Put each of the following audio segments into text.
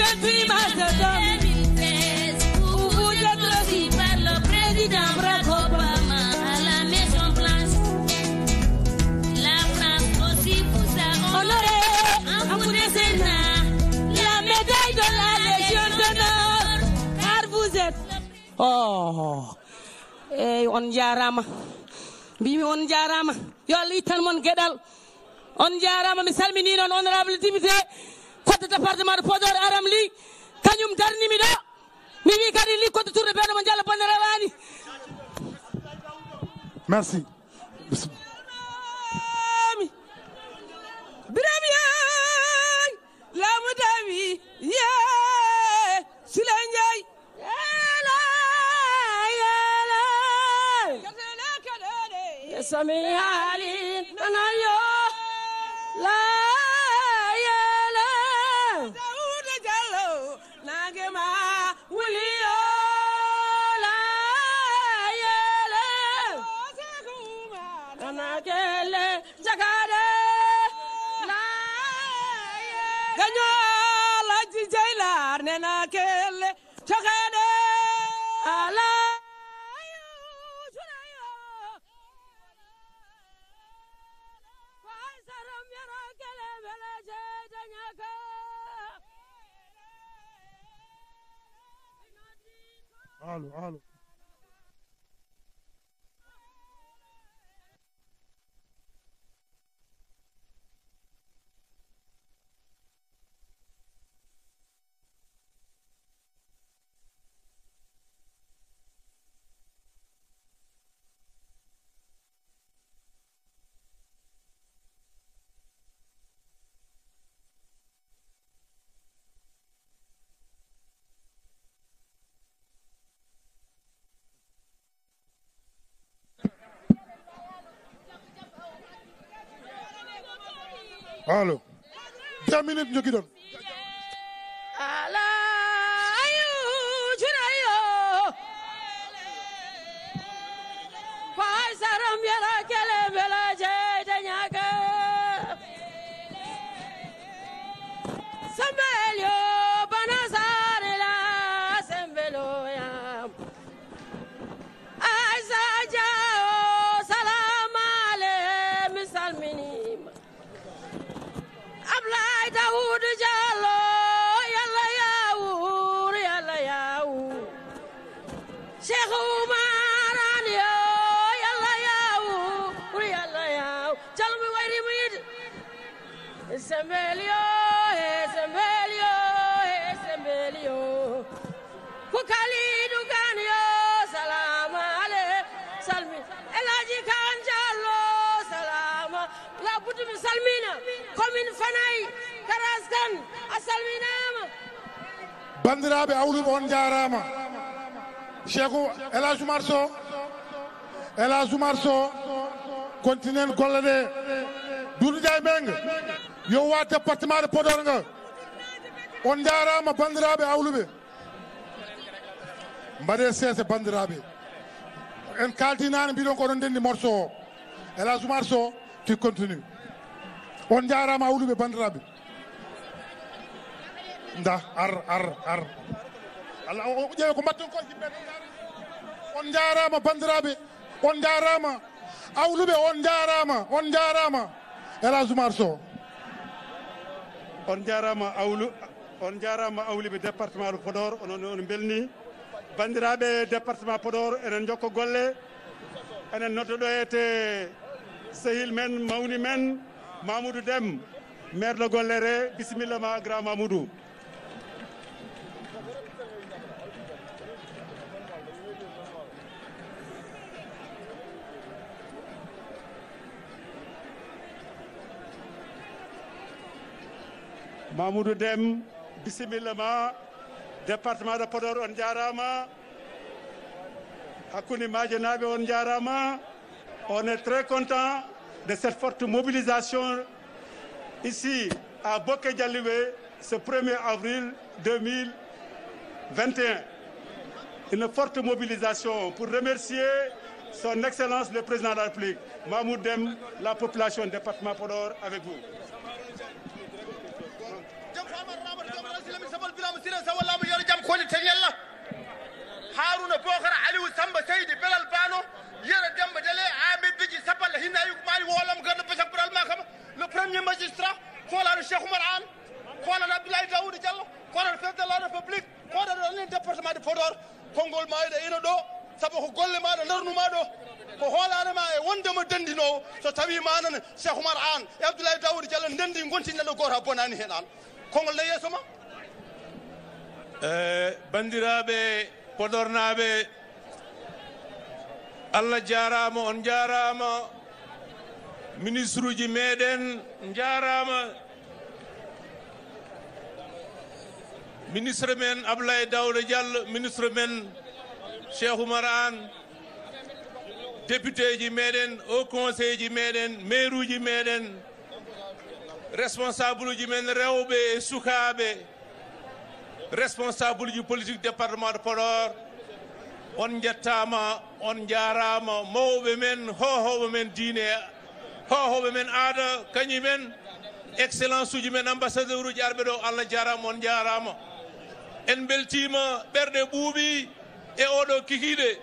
28 mars 2013, où vous êtes reçu par le président Barack Obama à la Maison Blanche. La France aussi vous a honoré en vous décernant la médaille de la Légion d'honneur, car vous êtes... Oh, et on jarama. Bimi on jarama. Yo Allah ittan mon gueɗal. On jarama mi salmini non honorable député côté département de Podor Aram Ly kañum darnimi ɗo mi wi kadi li côté tourné ɓeɗo mo jalla bonne rawani. Merci. Biram yaay lamu dami ye Sule Njaay yala yala sami halin nanayo la yala Daouda Diallo nagema wuliyo la yala nanakele jagade la yala ganyo la jijailar nenakele jagade ala Allô, allô. Allô. 2 minutes ñu ki doon. ala ayu jurayo fay saram yara kele bela jeyda ñaga sambelyo banasarela sembelo yam aysa jao salamale misalminim Ablay Daoud Diallo yalla yaawur yalla yaawur Cheikh Oumar Anio yalla yaawur yalla yaawur calmi wayri muyid sembelio sembelio ku kalidu ganyo salama ale salmi elaji kan Diallo salama la butu salmina commune Fanay Karaskan asalminama bandiraɓe awluɓe on jarama Cheikhou El Hadj Oumar Sow continuen golle ɗe Doudou Ndiaye Mbengue yo wa département de Podor nga on jarama bandiraɓe awluɓe mbaɗe seese bandiraɓe en kaltinani mbiɗon ko oɗon ndendi morceau o El Hadj Oumar Sow tu continue on jarama awluɓe bandiraɓe nda ar Allah o ƴeewe ko mbatten ko yimɓe on jarama bandiraɓe on jarama awluɓe on jarama El Hadj Oumar Sow on jarama awluɓe département de Podor onon belni bandiraɓe département Podor enen jokko golle enen noddoɗoyete sehil men mawni men Mamoudou Dem maire de Golléré bisimilla ma grand Mamoudou Mamoudou Dem bisimilla ma département de Podor on jarama hakkude Madienaɓe on jarama on est très content de cette forte mobilisation ici à Boké Dialibé ce 1er avril 2021. Une forte mobilisation pour remercier son Excellence le Président de la République, Mahmoud Dem, la population du département Podor avec vous. silan sa walla mo yoro jam ko ni tenyalla haruna bokara aliou samba seydi belal bano yere demba dele amé biji sapal hinna yu mari wolam ganda pesa pral makama le premier magistrat kolal cheikh oumar an kolal abdoulaye daoud diallo kolal chef de la république kolal le département de Podor kongol maayde ino do sabo ko golle maɗo darnuma ɗo ko hoolanema e wondemo dandinowo so tawi manana cheikh oumar an e abdoulaye daoud diallo dendi gontinneɗo goto ha bonani hen an kongol ne yeeso ma bandiraɓe podornaɓe Allah jarama on jarama ministre uji meɗen jarama ministre men Abdoulaye Daouda Diallo ministre men Cheikh Oumar Anne député ji meɗen au conseil ji meɗen maire uji meɗen responsable uji men rewɓe e sukaɓe responsable ji politique département de Podor on jettama on jarama mawɓe men hohoɓe men diine hohoɓe men aada kañumen excellence uji men ambassadeur uji arɓe ɗo Allah jarama on jarama en beltima ɓerɗe ɓuuɓi e oɗo kikiɗe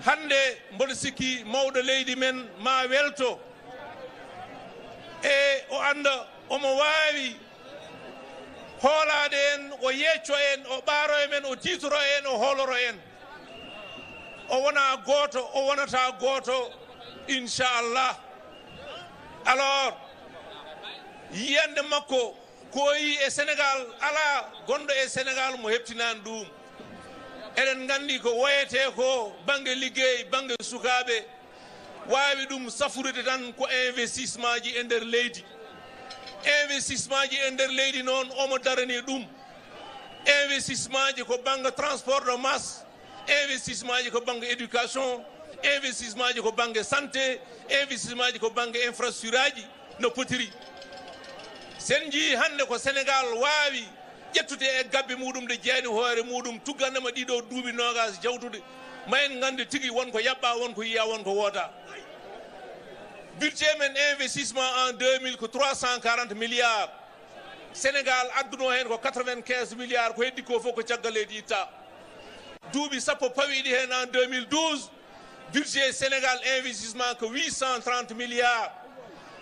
hande mboɗo sikki mawɗo leydi men ma welto e o anda omo wawi hoolade en o yecco en o ɓaaro e men o titoro en o hooloro en o wona goto o wonata goto inchallah alors yiyande makko ko yi e Sénégal ala gonɗo e Sénégal mo heptinani ɗum eɗen gandi ko woyete ko banggue liggey banggue sukaɓe wawi ɗum safurude tan ko investissement ji e nder leydi investissement ji e nder leydi noon omo darani ɗum investissement ji ko banggue transport de masse investissement ji ko banggue éducation investissement ji ko banggue santé investissement ji ko banggue infrastructure aji no potiri sen jii hande ko Sénégal wawi ƴettude e gabbe muɗum de jeeyni hoore muɗum tuggandema ɗiɗo duuɓi nogas jawtude ma en gandi tigui wonko yaɓɓa wonko yiya wonko wooda budget men investissement en 2000 ko 340 milliards Sénégal adduno hen ko 95 milliards ko heddi ko fof ko caggal leydi itta duuɓi sappo pawiɗi hen en 2012 budget Sénégal investissement ko 830 milliards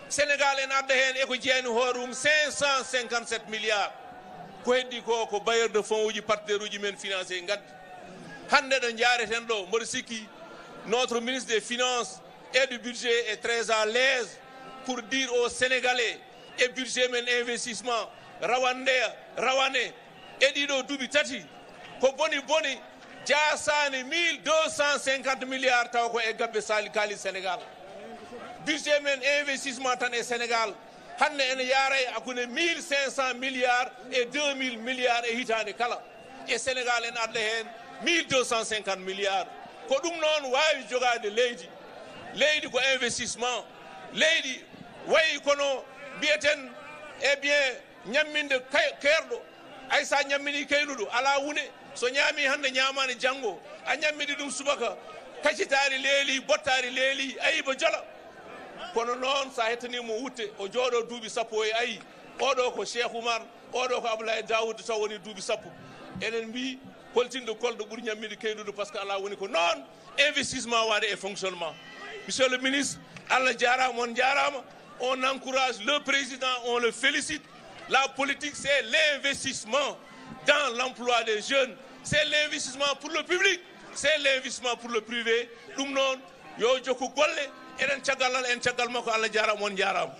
Sénégal en adda hen eko jeeyni hoorum 557 milliards ko heddi ko ko bailleur de fonds uji partenaire uji men financé gaddi hande ɗo jaareten ɗo mboɗo sikki notre ministre des finances et du budget est très à l'aise pour dire aux Sénégalais et budget men investissement rawane e ɗiɗo duuɓi tati ko boni jasani 1250 milliards taw ko e gabbe sali kali Sénégal budget men investissement tan e Sénégal hande ene yaaray hakkunde 1500 milliards et 2000 milliards e hitande kala e Sénégal en adda hen 1250 milliards ko ɗum noon wawi jogade leydi ko investissement leydi wayi kono mbiyeten e bien ñamminde kerɗo ay sa ñammini kaynuɗo ala wune so ñaami hande ñamani janggo a ñammidi ɗum subaka kaccitari leeli bottari leeli ayiba jola kono noon sa hettanimo wutte o jooɗo duuɓi sappo e ayi oɗo ko Cheikh Oumar oɗo ko Abdoulaye Daoud taw woni duuɓi sappo enen mbi koltinɗo kolɗo ɓuuri ñammide kaynuɗo par ce que ala woni ko noon investissement waɗe e fonctionnement monsieur le ministre Allah jarama on jarama on encourage le président on le félicite la politique c'est l'investissement dans l'emploi des jeunes c'est l'investissement pour le public c'est l'investissement pour le privé ɗum noon yo jokku golle eɗen caggal en caggal makko Allah jarama on jarama.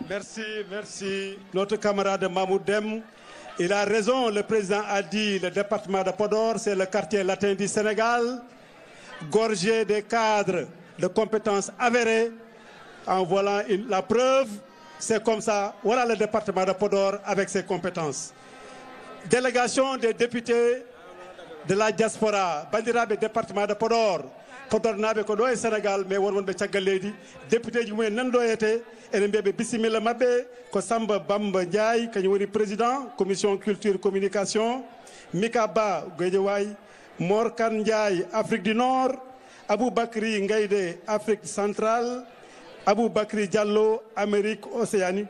Merci. Notre camarade Mamoud Dem, il a raison, le président a dit le département de Podor, c'est le quartier latin du Sénégal, gorgé des cadres de compétences avérées. En voilà la preuve, c'est comme ça, voilà le département de Podor avec ses compétences. Délégation des députés de la diaspora, bandiraɓe département de Podor, Podornaɓe ko ɗo e Sénégal mais won wonɓe caggal leydi député ji mumen nanɗoyete ene mbiyaɓe bisimilla mabɓe ko Samba Bamba Ndiaye kañum woni président commission culture communication Mika Ba Guédiawaye Mor Kane Ndiaye Afrique du Nord Aboubacry Ngaïdé Afrique centrale Aboubacry Diallo Amérique Océanie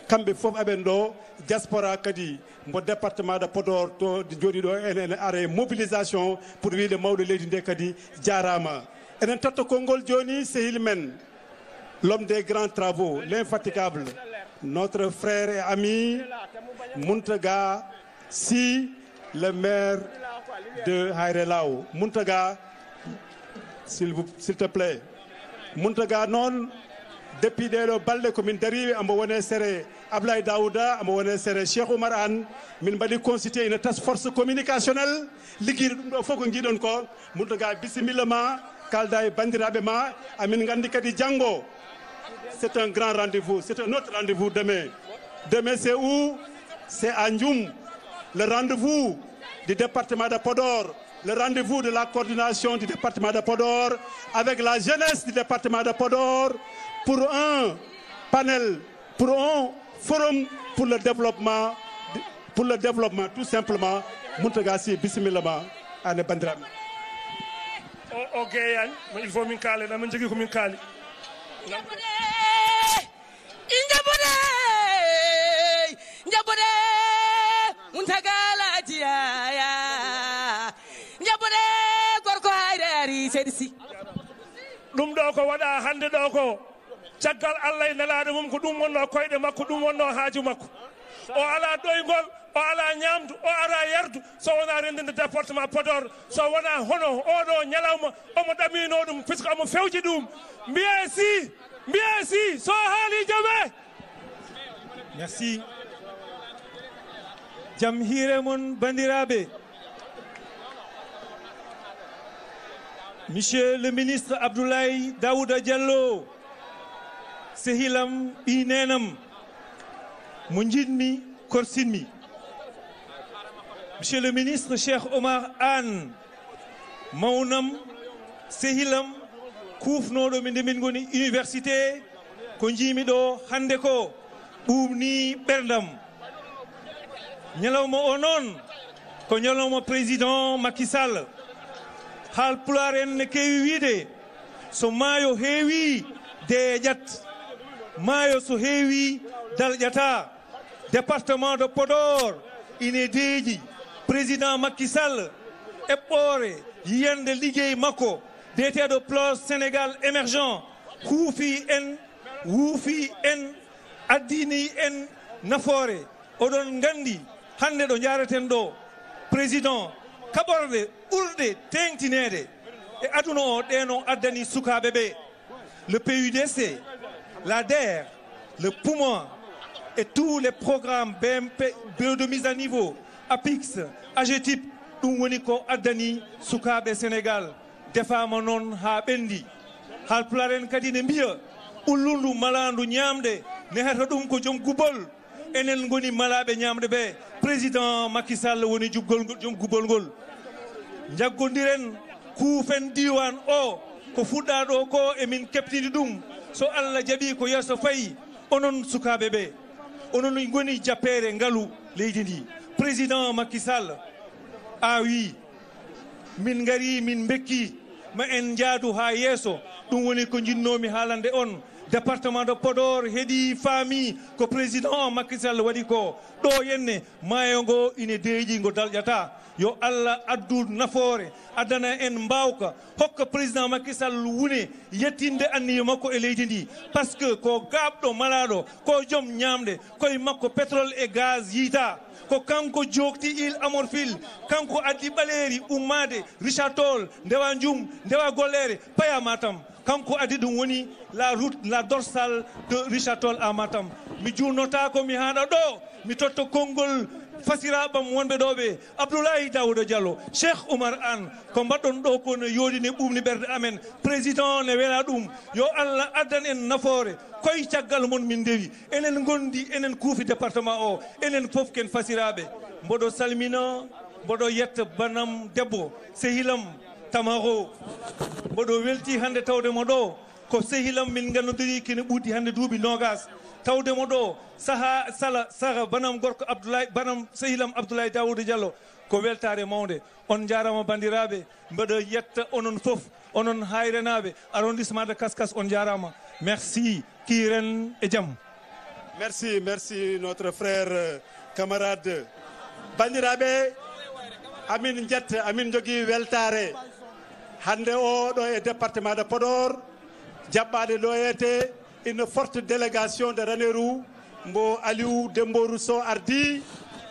kamɓe fof aɓen ɗo diaspora kadi mo département de Podor to jooɗi ɗo enen are mobilisation pour wiide mawɗo leydi nde kadi jarama. Enen totta konngol joni sehil men l'homme des grands travaux, l'infatigable, notre frère et ami Mountaga Sy, le maire de Hayré Lao. Mountaga, s'il te plaît. Mountaga non, depuis le balde ko min dari amo wone sere Ablaye Daouda, amo wone sere Cheikh Oumar Anne, min mbaɗi constitué une task force communicationnelle ligguide ɗum ɗo fof ko jiiɗon ko. Mountaga bisimilla ma kalda e bandiraɓe ma, amin gandi kadi janggo. C'est un grand rendez-vous, c'est un autre rendez-vous demain. Demain c'est où? C'est à Ndioum, le rendez-vous du département de Podor, le rendez-vous de la coordination du département de Podor avec la jeunesse du département de Podor pour un panel, pour un forum pour le développement tout simplement. Mountaga Sy bismillah ma ane bandiraɓe. Ok, il faut min kale, na min jogi ko min kali. Njabode Mountaga Latiya njabode gorko Hayré ari Seydi Sy ɗum ɗo ko waɗa hande ɗo ko caggal Allah e nelaɗo mum ko ɗum wonno koyɗe makko ɗum wonno haaju makko o ala ɗoygol o ala ñamdu o ara yardu so wona rendinde département Podor so wona hono oɗo ñalawma omo ɗamino ɗum puisque omo fewji ɗum mbiye si so haali jame. Merci. Jam hiire mon bandiraɓe. Monsieur le ministre Abdoulaye Daouda Diallo, sehilam inenam mo jinmi korsinmi. Monsieur le ministre Cheikh Oumar Anne, mawnam sehilam kufnoɗo mi nde min goni université ko jiimi ɗo hande ko ɓuumni ɓerdam. Ñalawma o noon ko ñalawma président Macky Sall. Haalpulaar en ne keewi wiide so maayo heewi deeƴat, maayo so heewi dalƴata. Département de Podor ine deeƴi président Macky Sall eɓɓoore yiyande liggey makko deeteɗo plan Sénégal émergent huufi en addini en nafoore. Oɗon gandi hande ɗo jareten ɗo président kaɓorɗe ɓurɗe tengtinede e aduna o ɗeno addani sukaɓe ɓe. Le PUDC, la DER, le PUMA et tous les programmes BMP, bureau de mise à niveau, APIX, AGETIP, ɗum woni ko addani sukaɓe Sénégal defama noon ha ɓendi. Haalpulaar en kadi ne mbiya ullundu malandu ñamde nehata ɗum ko joom gubol. Enen goni malaɓe ñamde ɓe. Président Macky Sall woni joom gubol ngol. Jaggodiren kuufen diwan o ko fuɗɗa ɗo ko emin keɓtidi ɗum so Allah jaaɓi ko yesso fayi. Onon sukaɓe ɓe onon goni jappere ngaalu leydi ndi. Président Macky Sall wi min gari min bekki ma en jaadu ha yeeso. Ɗum woni ko jinnomi haalande on. Département de Podor heedi faami ko président Macky Sall waɗi ko ɗo yenne maayo ngo ine deeƴi ngo dalƴata. Yo Allah addu nafoore addana en mbawka hokka président Macky Sall wune yettinde anniya makko e leydi ndi par ce que ko gaɓɗo malaɗo ko joom ñamde koye makko pétrole et gaz yiita ko kanko jokti il amorphile kanko addi ɓaleri ummade Richard Toll ndewa Ndioum ndewa Golléré paya Matam kanko addi ɗum woni la route la dorsale de Richard Toll à Matam. Mi junnota ko mi haɗa ɗo mi totta konngol fasiraɓam wonɓe ɗo ɓe Abdoulaye Daouda Diallo, Cheikh Oumar Anne ko mbaɗɗon ɗo ko no yoodi ne ɓumni ɓerde amen. Président ne wela ɗum yo Allah addan en nafoore koye caggal mon min ndewi enen gondi enen kuufi département o enen fof ken fasiraɓe. Mboɗo salmina mboɗo yetta banam debbo sehilam Tamaro mboɗo welti hande tawdemo ɗo ko sehilam min gandodiri kene ɓuuɗi hande duuɓi nogas tawdemo ɗo saha banam gorko Abdoulaye banam sehilam Abdoulaye Daouda Diallo ko weltare mawde. On jarama bandiraɓe mbeɗo yetta onon fof onon hayrenaɓe arrondissement de Kaskas on jarama. Merci kiren e jaam. Merci, merci notre frère, camarade. Bandiraɓe, amin jetta, amin jogui weltare. Hande o ɗo e département de Podor, jaɓɓade ɗo ete une forte délégation de Ranérou, mbo Aliou Dembo Rousseau ardi,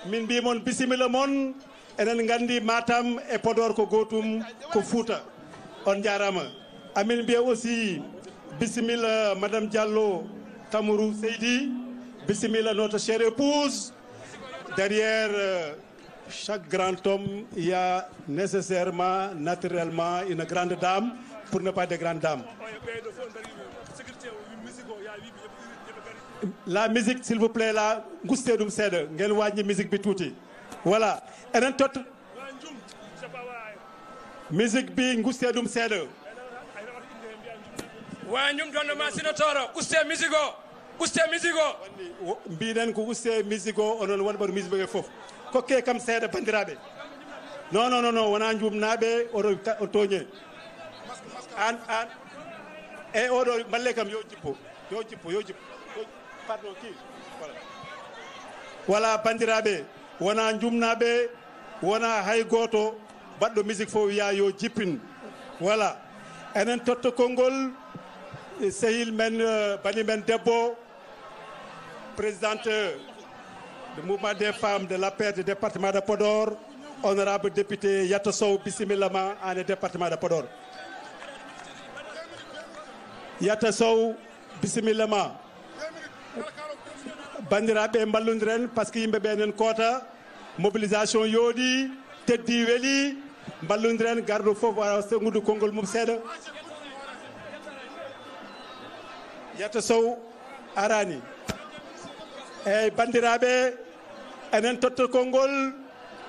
min mbimon bisimilla mon, enen gandi Matam e Podor ko gotum ko Fouta. On jarama. Amin mbiya aussi bisimilla Madame Diallo Tamourou Seydi, bisimilla notre chère épouse. Derrière chaque grand homme, il y a nécessairement, naturellement, une grande dame, pour ne pas de grande dame. La musique, s'il vous plaît, là, goustedum seda, ngeen wañi musique bi touti. Voilà. Enen tot musique bi goustedum seda. Wañum donno ma sinotoro, guste musique o. Guste musique o. Mbiɗen ko guste musique o onon wonɓaɗo musique ɓe fof. Kokke kam seeɗa bandiraɓe. Non, non, non, non, wona jumnaɓe o toñe. An e oɗo balle kam yo jippo. Pardon, qui? Voilà, bandiraɓe, wona jumnaɓe, wona hay goto baɗɗo musique fof wiya yo jippin. Voilà. Enen totta konngol sehil men bani men debbo, présidente du mouvement des femmes de la paix du département de Podor, honorable député Yatta Sow bisimillama en département de Podor. Yatta Sow bisimillama. Bandiraɓe mballodiren par ce que yimɓe ɓe enen koota mobilisation yooɗi teddi weeli mballodiren garɗo fof wara sengude konngol mum seeɗa. Yatta Sow arani eyyi bandiraɓe enen totta konngol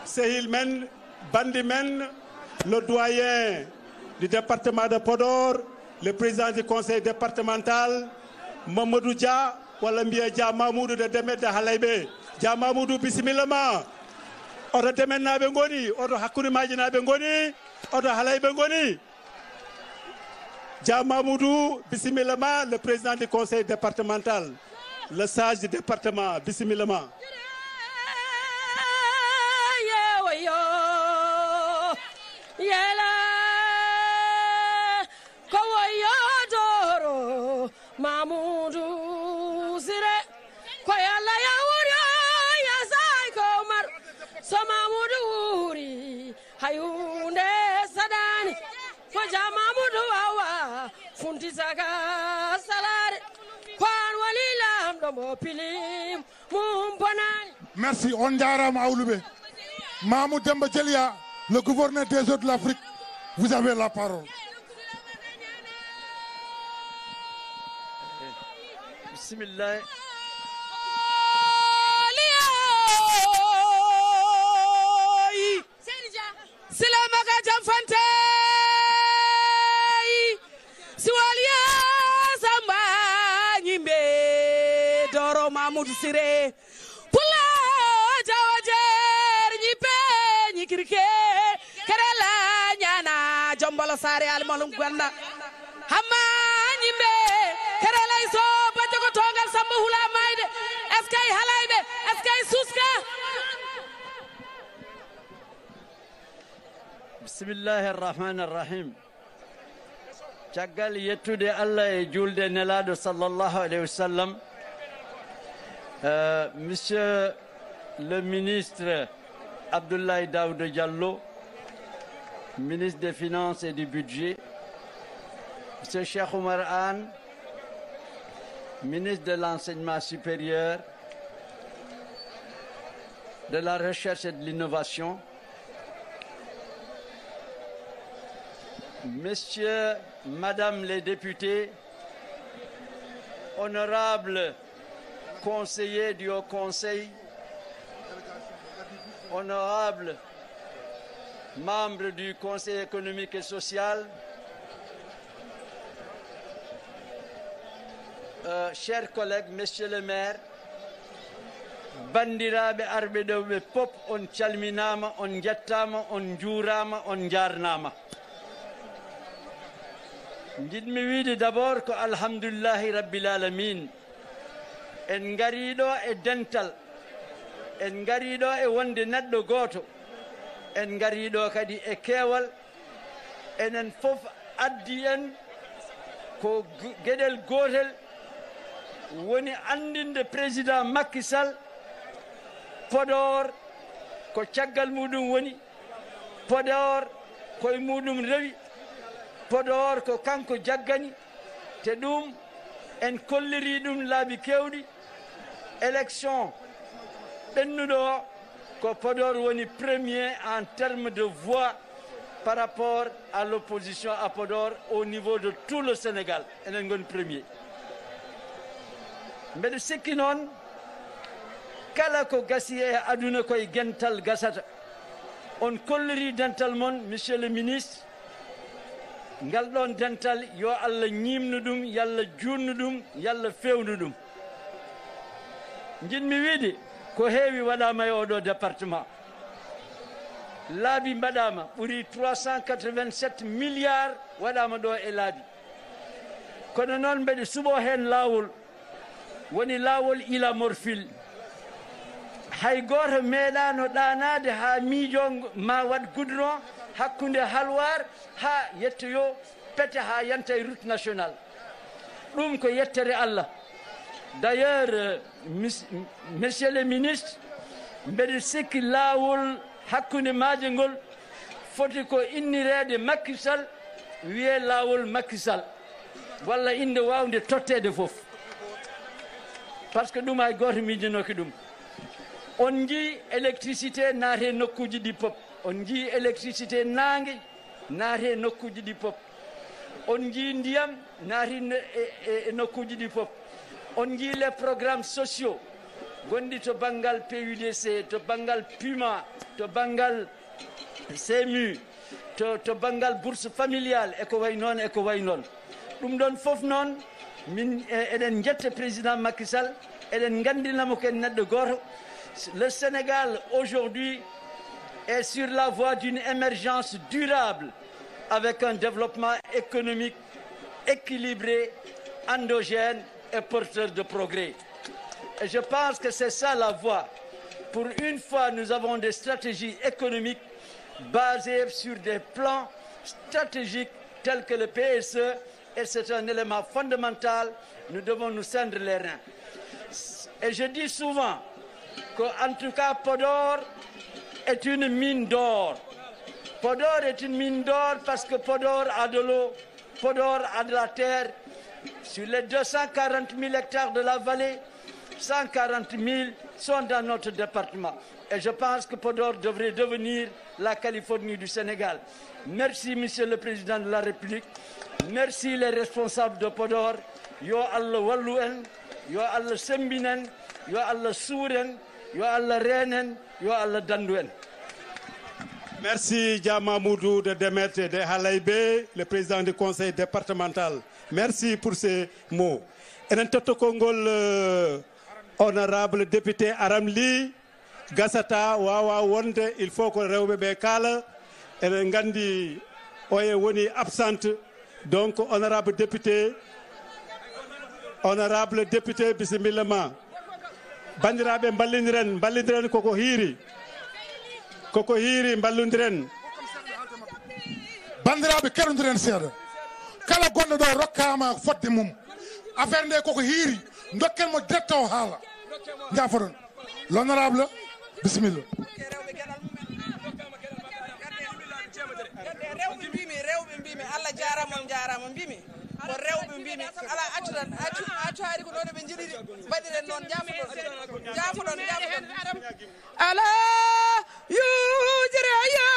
sehil men bandi men le doyen du département de Podor, le président du conseil départemental Mamadou Dia walla mbiya Dia Mamoudou de Demedde Halayɓe. Dia Mamoudou bisimilla ma. Oto demennaɓe goni, oto hakkude majinaɓe goni, oto Halayɓe goni. Dia Mamoudou bisimilla ma, le président du conseil départemental, le sage du département bisimilla ma. Mamoudou Sire ko yalla ya wuri ya sai ko mar so Mamoudou wuri hayunde sadani ko ja Mamoudou wawa funti saga salare kwan walilam do mo pilim mum bonani. Merci, on jarama Awlube. Mamoudou Demba Djelia, le gouverneur des eaux de l'Afrique, vous avez la parole. Bismillah. Silamaka Jamfante Siwalia Samba Nyimbe Doro Mamoudou Sire Pula Jawajer Nyipe Nyikirike Kerela Nyana Jombolo Sare Almalum Gwanda Hama Nyimbe Kerela Iso Batoko Tongal Samba Hula Maide Eskay Halaybe Eskay Suska. Bismillahir Rahmanir Rahim. Caggal yettude Allah e julde nelaɗo sallallahu alayhi wa sallam. Monsieur le ministre Abdoulaye Daouda Diallo, ministre des Finances et du Budget, Monsieur Cheikh Oumar Anne, ministre de l'Enseignement supérieur, de la Recherche et de l'Innovation, Messieurs, Madame les députés, honorables conseillers du Haut Conseil, honorables membres du Conseil économique et social, chers collègues, Messieurs le maire, bandiraɓe arɓe ɗo ɓe pop on calminama, on jettama, on juurama, on jarnama. Jiɗmi wiide d'abord ko alhamdulillahi rabbil alamin en gariɗo e dental, en gariɗo e wonde neɗɗo goto, en gariɗo kadi e keewal. Enen fof addi en ko gueɗel gotel woni andinde président Macky Sall Podor ko caggal muɗum woni, Podor koye muɗum rewi, Podor ko kanko jaggani, te ɗum en kolliri ɗum laabi kewɗi. Élection ɓennuɗo o ko Podor woni premier en termes de voix par rapport à l'opposition à Podor au niveau de tout le Sénégal. Enen goni premier. Mbeɗa sikki noon kala ko gasi e aduna koye gental gasata. On kolliri dental mon, monsieur le ministre, ngal ɗon dental yo Allah ñimnu ɗum, yalla junnu ɗum, yalla fewnu ɗum. Jinmi wiide ko heewi waɗama e oɗo département. Laabi mbaɗama ɓuri 387 milliards waɗama ɗo e laabi. Kono noon mbeɗe suɓo hen laawol woni laawol ila morfil. Hay goto meeɗano ɗanade ha miijo ma waɗ goudron hakkude halwar ha yettoyo pete ha yanta e route nationale. ɗum ko yettere Allah. D'ailleurs, monsieur le ministre, mbeɗe sikki laawol hakkude maaje ngol foti ko innirede Macky Sall wiye laawol Macky Sall walla inde wawde tottede fof, par ce que ɗum hay goto miijinoki ɗum. On jii électricité naate nokkuji ɗi pop, on jii électricité nangue naate nokkuji ɗi pop, on jii ndiyam naati e nokkuji ɗi pop, on jii les programmes sociaux gonɗi to banggal PUDC, to banggal PUMA, to banggal CMU, to banggal bourse familiale eko way noon eko way noon. ɗum ɗon fof noon min eɗen jetta président Macky Sall, eɗen gandinamo ken neɗɗo goto. Le Sénégal aujourd'hui est sur la voie d'une émergence durable avec un développement économique équilibré, endogène et porteur de progrès. Et je pense que c'est ça la voie. Pour une fois, nous avons des stratégies économiques basées sur des plans stratégiques tels que le PSE, et c'est un élément fondamental. Nous devons nous cendre les reins. Et je dis souvent qu'en tout cas, Podor est une mine d'or. Podor est une mine d'or parce que Podor a de l'eau, Podor a de la terre. Sur les 240 000 hectares de la vallée, 140 000 sont dans notre département. Et je pense que Podor devrait devenir la Californie du Sénégal. Merci, Monsieur le Président de la République. Merci les responsables de Podor. Yo Allah wallu en, yo Allah sembinen, yo Allah suuren, yo Allah renen, yo Allah dandu en. Merci Diamamoudou de Demet et de Halaïbe, le président du conseil départemental. Merci pour ces mots. Enen toto kongol honorable député Aramli Gassata wawa wonde, il faut que rewbe be kala enen gandi oye woni absente. Donc honorable député bismillah ma bandiraɓe ballodiren koko hiiri ballodiren bandiraɓe kerodiren seeɗa kala gonɗo ɗo rokkama fodde mum affaire nde koko hiiri dokken mo direct o haala jafoɗon l'honorable bisimilla. rewɓe mbimi Allah jarama mbimi ko rewɓe mbimi ala accu haari ko ɗon ɓe jiɗiri mbaɗiren noon jafoɗon ala yujire yo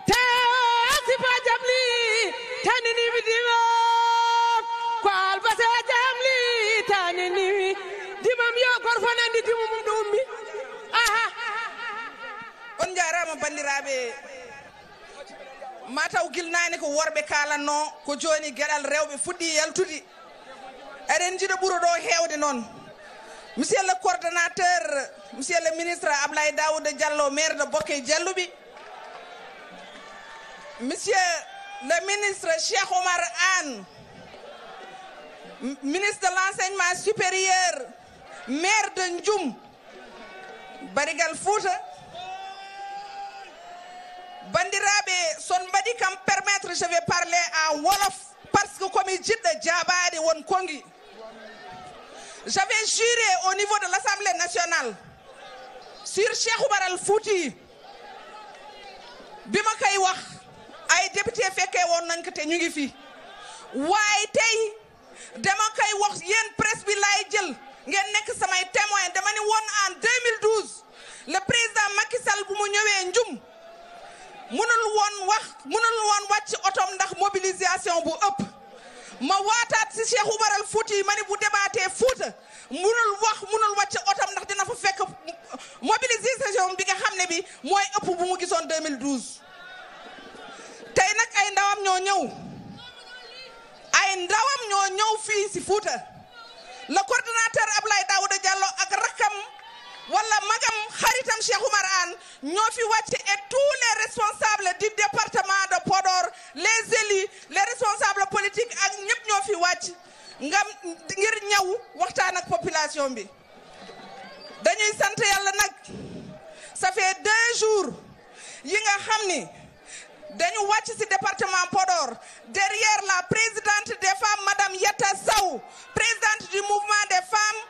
tasiba jamli taniniɓe dima ko albase jamli taniniɓe dimam yo goto fof nandi dima mum ɗo ummi aha on jarama bandiraɓe mataw gilnani ko worɓe kalanno ko joni gueɗal rewɓe fuɗɗi yaltude eɗen jiiɗa ɓuuro ɗo hewde noon. Monsieur le coordonnateur, monsieur le ministre Ablaye Daouda Diallo, maire de Boké Dialloubi, monsieur le ministre Cheikh Omar Anne, ministre de l'enseignement supérieur, maire de Ndioum, Barigal Fouta, bandiraɓe son mbaɗi kam permettre je vais parler en wolof parce que comme jiɗɗo jaabade won kongi. J'avais juré au niveau de l'Assemblée nationale sur Cheikh Oumar Al Fouti bi ma koy wax ay député fekkee woon nañ ko te ñu ngi fi waaye tey dama koy wax yéen presse bi laay jël ngeen nekk samay témoin dama ni woon en 2012 le président Macky Sall bu mu ñëwee Ndioum mënul woon wàcc otom ndax mobilisation bu ëpp ma waataat si Cheikh Oumar Al Fouti ma ni bu débaatee Fouta mënul wàcc otom ndax dina fa fekk mobilisation bi nga xam ne bi mooy ëpp bu mu gisoon 2012 tey nag ay ndawam ñoo ñëw fii si Fouta le coordinateur Abdoulaye Daouda Diallo ak rakkam wala magam xaritam Cheikh Oumar Anne ñoo fi wàcc et tous les responsables du département de Podor les élus les responsables politiques ak ñëpp ñoo fi wàcc ngir ñëw waxtaan ak population bi dañuy sant yàlla nag ça fait 2 jours yi nga xam ni dañu wàcc ci département Podor derrière la présidente des femmes madame Yatta Sow présidente du mouvement des femmes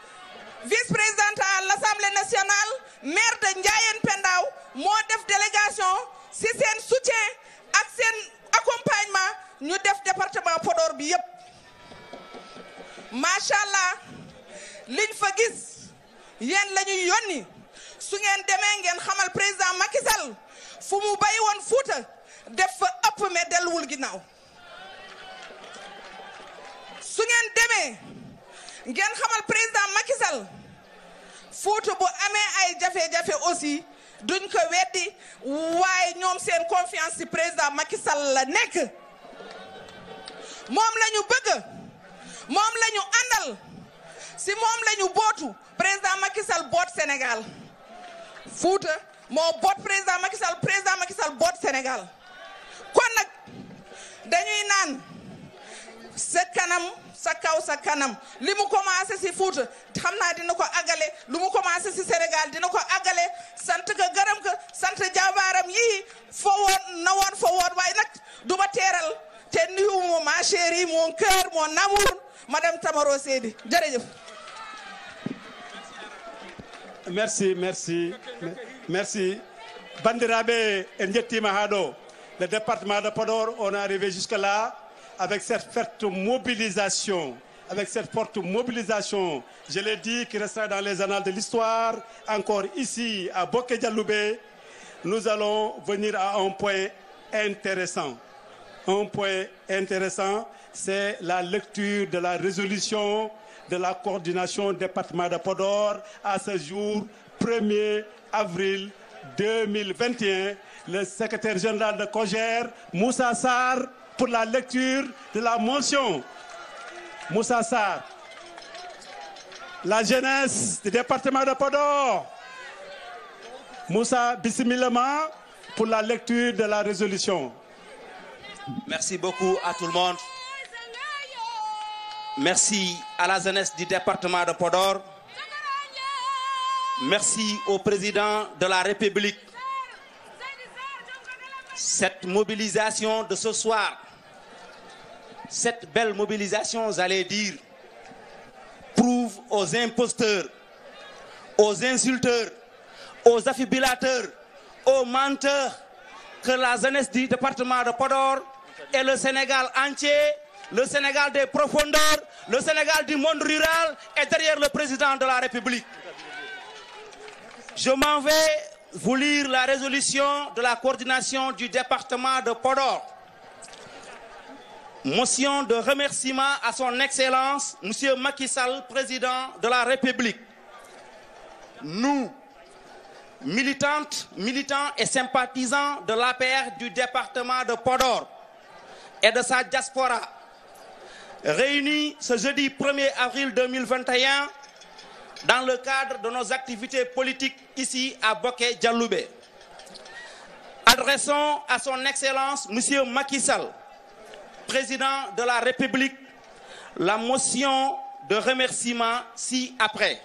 vice-présidente à l'Assemblée nationale maire de Ndiayène Pendaaw moo def délégation ci seen soutien ak seen accompagnement ñu def département Podor bi yépp macha allah liñ fa gis yéen la ñuy yónni su ngeen demee ngeen xamal président Macky Sall fu mu bay woon Fouta def fa ëpp mais delluwul ginnaaw su ngeen demee ngeen xamal président Macky Sall Fouta bu amee ay jafe-jafe aussi duñ ko weddi waaye ñoom seen confiance ci président Macky Sall la nekk moom la ñu bëgg moom la ñu àndal si moom la ñu bootu président Macky Sall boot Sénégal Fouta moo boot président Macky Sall boot Sénégal kon nag dañuy naan sa kanam sa kaw sa kanam li mu commencé si Fouta xam naa dina ko àggale lu mu commencé si Sénégal dina ko àggale sant ko gërëm ko sant jàmbaaram yii fa woon waaye nag du ma teeral te nuyu ma chérie mon cœur mon amour madame Tamaro Seydi jërëjëf. merci bandiraɓe en jettima ha ɗo le département de Podor on est arrivé jusque là avec cette forte mobilisation je l'ai dit qui restera dans les annales de l'histoire encore ici à Boké Dialoubé nous allons venir à un point intéressant c'est la lecture de la résolution de la coordination département de Podor à ce jour 1er avril 2021 le secrétaire général de COJER Moussa Sarr pour la lecture de la motion. Moussa Sarr, la jeunesse du département de Podor. Moussa Bismillah pour la lecture de la résolution. Merci beaucoup à tout le monde. Merci à la jeunesse du département de Podor. Merci au président de la République. Cette mobilisation de ce soir, cette belle mobilisation, j'allais dire, prouve aux imposteurs, aux insulteurs, aux affibulateurs, aux menteurs que la jeunesse du département de Podor et le Sénégal entier, le Sénégal des profondeurs, le Sénégal du monde rural est derrière le président de la République. Je m'en vais vous lire la résolution de la coordination du département de Podor. Motion de remerciement à son Excellence, Monsieur Macky Sall, président de la République. Nous, militantes, militants et sympathisants de l'APR du département de Podor et de sa diaspora, réunis ce jeudi 1er avril 2021 dans le cadre de nos activités politiques ici à Boké Dialoubé. Adressons à son Excellence Monsieur Macky Sall, président de la République, la motion de remerciement ci-après.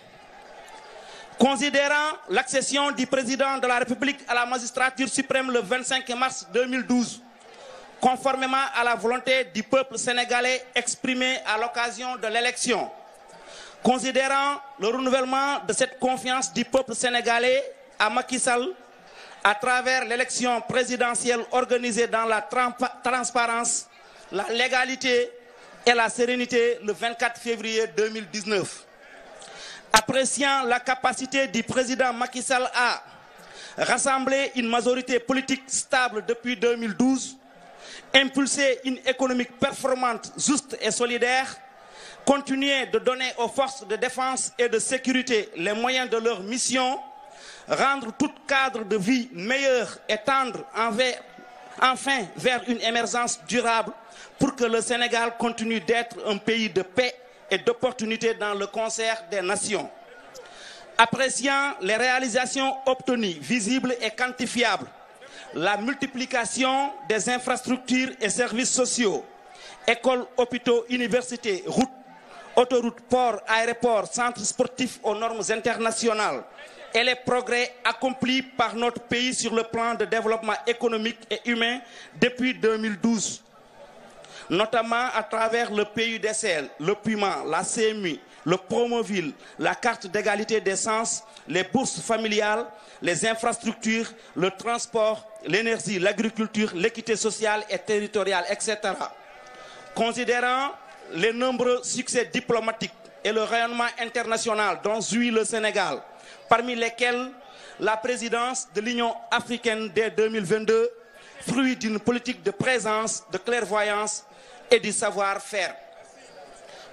Considérant l'accession du président de la République à la magistrature suprême le 25 mars 2012, conformément à la volonté du peuple sénégalais exprimée à l'occasion de l'élection, considérant le renouvellement de cette confiance du peuple sénégalais à Macky Sall à travers l'élection présidentielle organisée dans la transparence, la légalité et la sérénité le 24 février 2019. Appréciant la capacité du président Macky Sall à rassembler une majorité politique stable depuis 2012, impulser une économie performante, juste et solidaire, continuer de donner aux forces de défense et de sécurité les moyens de leur mission, rendre tout cadre de vie meilleur et tendre enfin vers une émergence durable pour que le Sénégal continue d'être un pays de paix et d'opportunités dans le concert des nations. Appréciant les réalisations obtenues, visibles et quantifiables, la multiplication des infrastructures et services sociaux, écoles, hôpitaux, universités, routes, autoroutes, ports, aéroports, centres sportifs aux normes internationales et les progrès accomplis par notre pays sur le plan de développement économique et humain depuis 2012, notamment à travers le PUDSL, le PUMA, la CMU, le Promoville, la carte d'égalité des chances, les bourses familiales, les infrastructures, le transport, l'énergie, l'agriculture, l'équité sociale et territoriale, etc. Considérant les nombreux succès diplomatiques et le rayonnement international dont jouit le Sénégal, parmi lesquels la présidence de l'Union africaine dès 2022, fruit d'une politique de présence, de clairvoyance et du savoir-faire.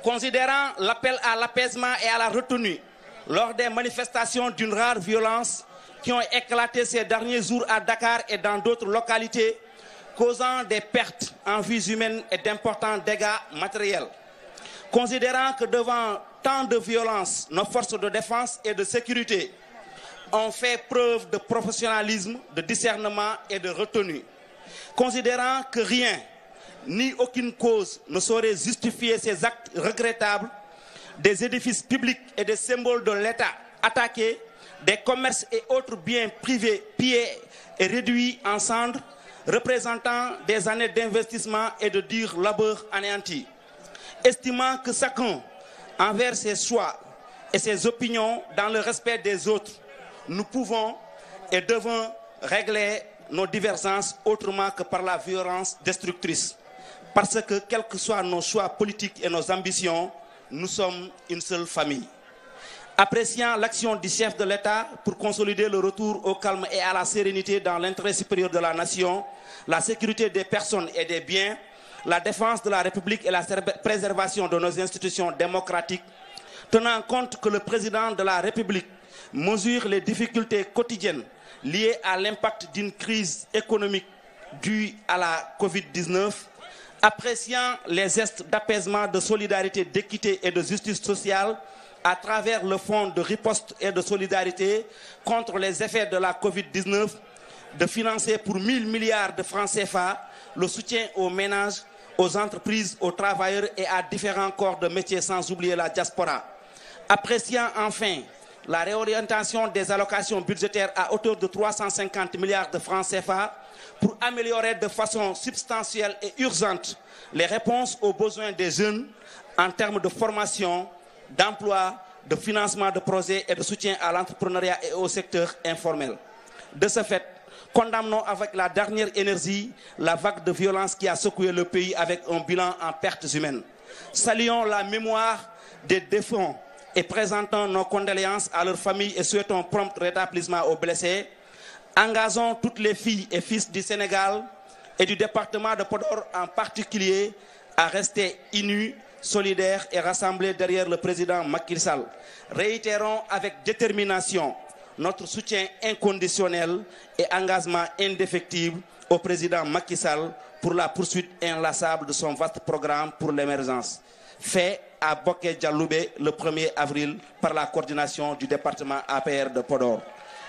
Considérant l'appel à l'apaisement et à la retenue lors des manifestations d'une rare violence qui ont éclaté ces derniers jours à Dakar et dans d'autres localités, causant des pertes en vies humaines et d'importants dégâts matériels. Considérant que devant tant de violence, nos forces de défense et de sécurité ont fait preuve de professionnalisme, de discernement et de retenue. Considérant que rien, ni aucune cause ne saurait justifier ces actes regrettables, des édifices publics et des symboles de l'État attaqués, des commerces et autres biens privés pillés et réduits en cendres, représentant des années d'investissement et de dur labeur anéantis. Estimant que chacun, envers ses choix et ses opinions, dans le respect des autres, nous pouvons et devons régler nos divergences autrement que par la violence destructrice. Parce que, quels que soient nos choix politiques et nos ambitions, nous sommes une seule famille. Appréciant l'action du chef de l'État pour consolider le retour au calme et à la sérénité dans l'intérêt supérieur de la nation, la sécurité des personnes et des biens, la défense de la République et la préservation de nos institutions démocratiques, tenant compte que le président de la République mesure les difficultés quotidiennes liées à l'impact d'une crise économique due à la Covid-19, appréciant les gestes d'apaisement, de solidarité, d'équité et de justice sociale à travers le fonds de riposte et de solidarité contre les effets de la Covid-19, de financer pour 1000 milliards de francs CFA le soutien aux ménages, aux entreprises, aux travailleurs et à différents corps de métiers, sans oublier la diaspora. Appréciant enfin la réorientation des allocations budgétaires à hauteur de 350 milliards de francs CFA pour améliorer de façon substantielle et urgente les réponses aux besoins des jeunes en termes de formation, d'emploi, de financement de projets et de soutien à l'entrepreneuriat et au secteur informel. De ce fait, condamnons avec la dernière énergie la vague de violence qui a secoué le pays avec un bilan en pertes humaines. Saluons la mémoire des défunts et présentons nos condoléances à leurs familles et souhaitons prompt rétablissement aux blessés. Engageons toutes les filles et fils du Sénégal et du département de Podor en particulier à rester unis, solidaires et rassemblés derrière le président Macky Sall. Réitérons avec détermination notre soutien inconditionnel et engagement indéfectible au président Macky Sall pour la poursuite inlassable de son vaste programme pour l'émergence. Fait à Boké Dialoubé le 1er avril par la coordination du département APR de Podor.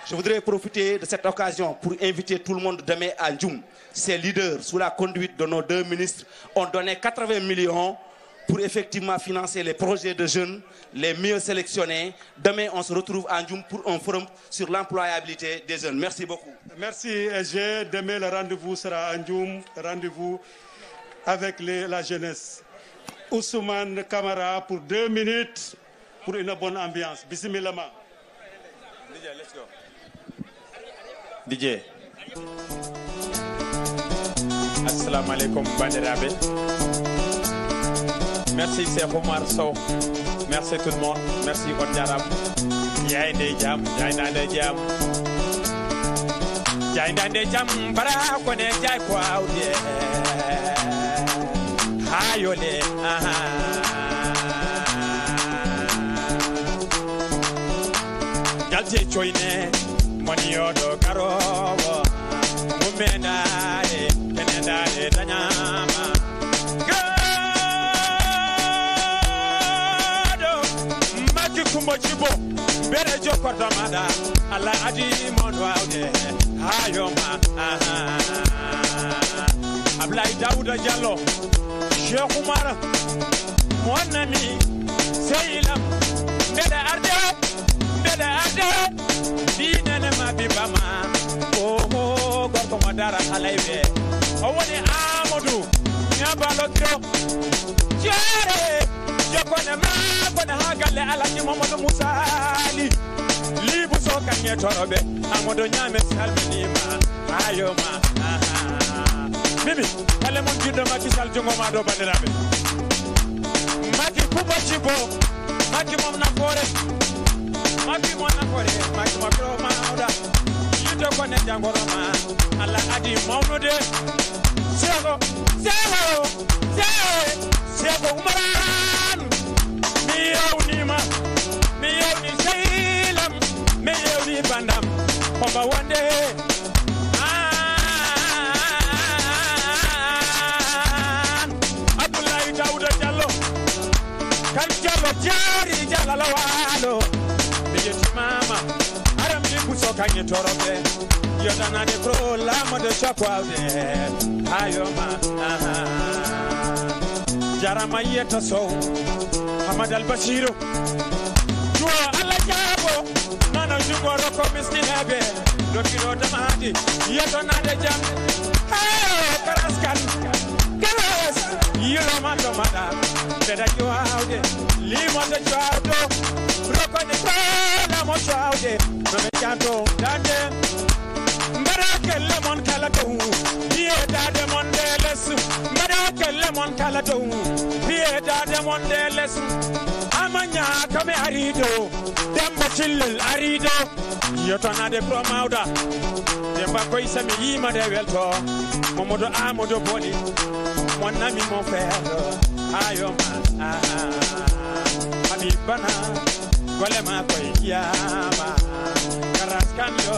Je voudrais profiter de cette occasion pour inviter tout le monde demain à Ndioum. Ces leaders, sous la conduite de nos deux ministres, ont donné 80 millions pour effectivement financer les projets de jeunes les mieux sélectionnés. Demain, on se retrouve à Ndioum pour un forum sur l'employabilité des jeunes. Merci beaucoup. Merci SG. Demain, le rendez-vous sera à Ndioum. Rendez-vous avec la jeunesse. Ousmane Kamara pour 2 minutes pour une bonne ambiance. Bismillah. DJ, let's go. DJ. Assalamu alaikum bandirabe. Merci Cheikh Omar Sow. Merci tout le monde. Merci Ondiaram. Yaïndé Jam, Yaïndé Jam. Yaïndé Jam, para kone jai kwa udie. Hayole, Jalje choine, moniodo karowo. Mumendare, kenendare danyama. Kumbo chibo bere joko damada ala adi mondwa ude ayoma Ablay Daouda Diallo Cheikh Oumar monami seylam bede arde dinene mabibama oh gorko madara halaybe o woni Amadou nyabalo kiro jere jokone ma kone hagalle alaji Mamadou Moussa Ali libu so kanye torobe Amadou nyame salminima ayoma Mimi ale mon jiddo Macky Sall jongo ma do bandirabe Macky kubo chibo Macky mom na fore Macky mon na fore Macky mo kro mawda yito kone jangoro ma ala adi mawnude sego Umaran mi yawni seylam mi yawni bandam oba wonde Abdoulaye Daouda Diallo kan Diallo jari jalala walo mi yetti mama aram ni buso kanye torobe yodanade pro lamo de chokwade ayoma jarama yeta sow Hamad Al Bashiro Jua Allah jabo nana jungo roko miskinebe dokiro damadi yeto nade jam karaskan karas yilo mando mada deda juaude limo de juaudo roko de kala mo juaude no me janto dande mbarake lemon kala to yeda de mondeles mbarake lemon kala to yeda de mondeles amanya kame arido demba chillel arido yotona de promauda demba ko isami yima de welto Mamadou Amadou Boli mon ami mon frère ayoma habibana golema ko yama karaskan yo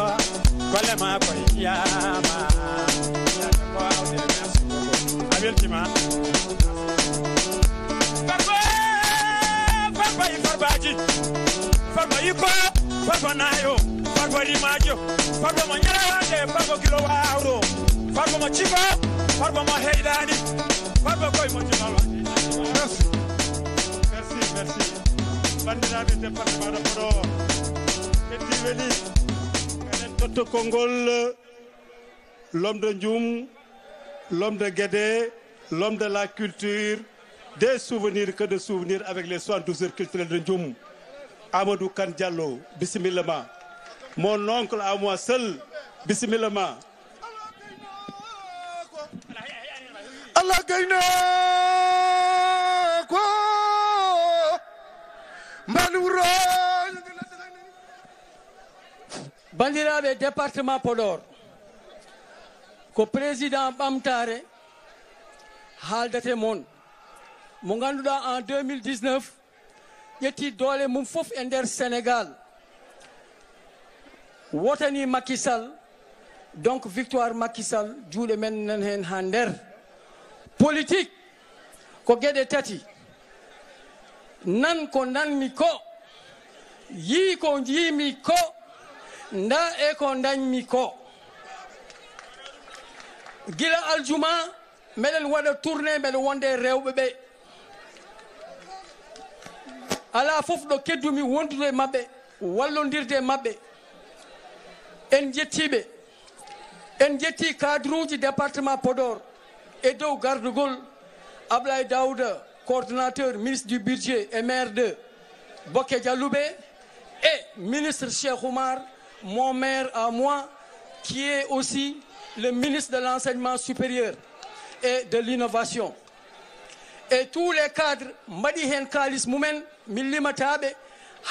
golema ko yama merci beaucoup abeltima farbaji farbayi ko farbanayo farbari majo farba mo nyaraade farba kilo wawro farba mo chico farba mo heydani farba koy mo jumala merci bandiraɓe département de Podor ketti weli enen totto konngol l'homme de Ndioum l'homme de Guédé l'homme de la culture des souvenirs que de souvenirs avec les 72 heures culturelles de Ndioum Amadou Kane Diallo bismillah mon oncle à moi seul bismillah Allah gayna ko mbaluro bandiraɓe département Podor ko président ɓamtare haaldate moon mo ganduɗa en 2019 ƴetti doole mum fof e nder Sénégal wotani Macky Sall donc victoire Macky Sall juuɗe men nan hen ha nder politique ko gueɗe tati nan ko nanmi ko yi ko jiimi ko nda e ko dañmi ko gila aljuma meɗen waɗa tourné meɗen wonde rewɓe ɓe ala fof ɗo keddumi wondude maɓɓe wallondirde maɓɓe en jettiɓe en jetti cadre uji département Podor e dow gardugol Ablaye Daouda coordonnateur ministre du budget et maire de Boké Dialoubé et ministre Cheikh Oumar mon maire à moi qui est aussi le ministre de l'enseignement supérieur et de l'innovation et tous les cadres mbaɗi hen kalis mumen min limataɓe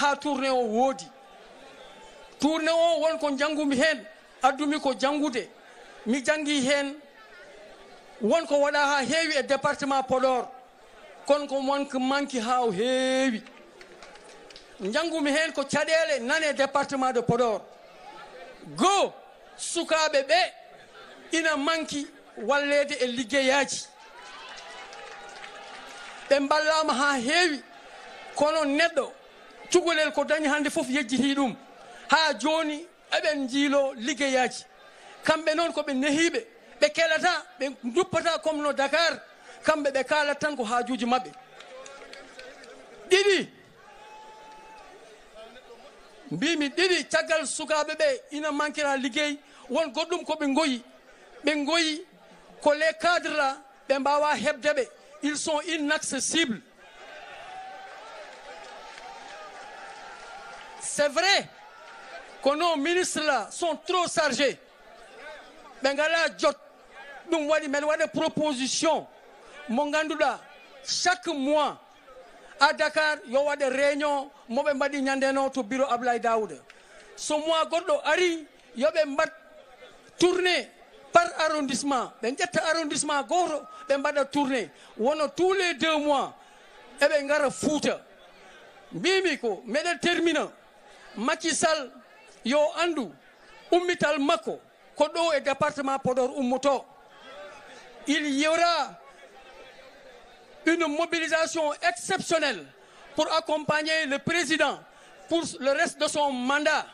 ha tourné o woodi tourné o wonko janggumi hen addumi ko janngude mi jangi hen wonko waɗa ha heewi e département Podor kono ko wonko manki ha o heewi janggumi hen ko caɗele nane département de Podor goo sukaɓe ɓe ina manki wallede e liggeyaji ɓe ballama ha heewi kono neɗɗo cukalel ko dañi hande foof yejjiti ɗum ha joni eɓen jiilo liggeyaji kamɓe noon koɓe nehiɓe ɓe keɗata ɓe duppata comme no Dakar kamɓe ɓe kalat tan ko haajuji mabɓe ɗiɗi mbimi ɗiɗi caggal sukaɓe ɓe ina manquera liggey won goɗɗum koɓe goyi ɓe goyi ko les cadres là ɓe mbawa hebdeɓe ils sont inaccessibles c'est vrai que nos ministres là sont trop chargés ɓe ngala jot ɗum waɗi men waɗa proposition mo ganduɗa chaque mois à Dakar yo waɗe réunion moɓe mbaɗi ñandeno to bureau Ablaye Daouda so mois goɗɗo ari yoɓe mbat tourné par arrondissement ɓe ƴetta arrondissement goto ɓe mbaɗa tourné wono tous les 2 mois eɓe ngara Fouta mbimi ko meɗen termina Macky Sall yo andu ummital makko ko ɗo e département Podor ummoto il y aura une mobilisation exceptionnelle pour accompagner le président pour le reste de son mandat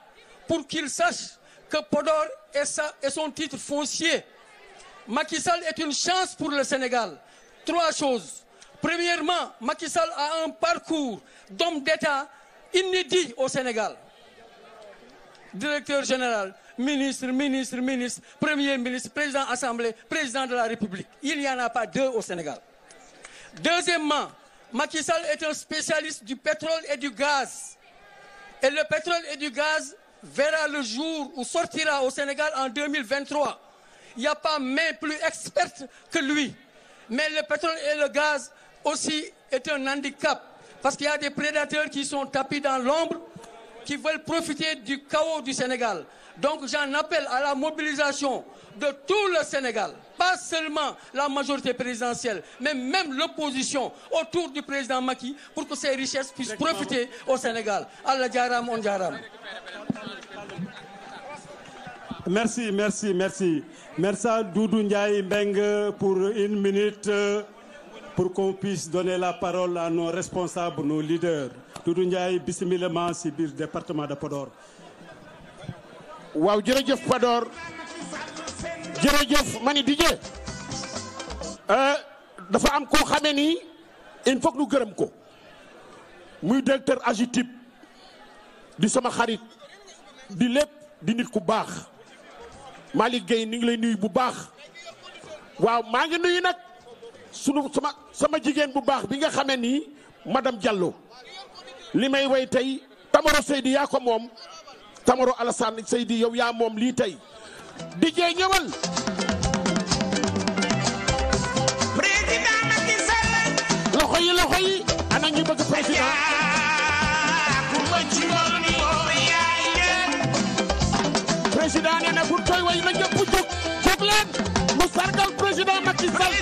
pour qu'il sache que Podor est son titre foncier. Macky Sall est une chance pour le Sénégal. 3 choses. Premièrement, Macky Sall a un parcours d'homme d'État inédit au Sénégal. Directeur général, ministre, premier ministre, président assemblée, président de la République. Il n'y en a pas 2 au Sénégal. Deuxièmement, Macky Sall est un spécialiste du pétrole et du gaz. Et le pétrole et du gaz verra le jour ou sortira au Sénégal en 2023. Il n'y a pas main plus experte que lui. Mais le pétrole et le gaz aussi est un handicap. Parce qu'il y a des prédateurs qui sont tapis dans l'ombre, qui veulent profiter du chaos du Sénégal. Donc j'en appelle à la mobilisation de tout le Sénégal, pas seulement la majorité présidentielle, mais même l'opposition autour du président Macky pour que ces richesses puissent profiter au Sénégal. Allah jaram, on jaram. Merci. Merci à Doudou Ndiaye Mbeng pour 1 minute pour qu'on puisse donner la parole à nos responsables, nos leaders. Doudou Ndiaye, bismillah si biir département de Podor. waaw jërëjëf Podor jërëjëf mani DJ dafa am koo xamee ni il faut que ñu gërëm ko muy directeur AGETIP di sama xarit di lépp di nit ku baax Malick Gueye ni ngi lay nuyu bu baax waaw maa ngi nuyu nag sama jigéen bu baax bi nga xamee ni madame Diallo li may way tey Tamaro Seydi yaa ko moom Tamaro Alassane Seydi yow yaa moom lii tey DJ ñëwal président Macky Sall loxo yi ana ñu bëgg président président nee na pour koy way na ñëpp jóg leen mu sargal président Macky Sall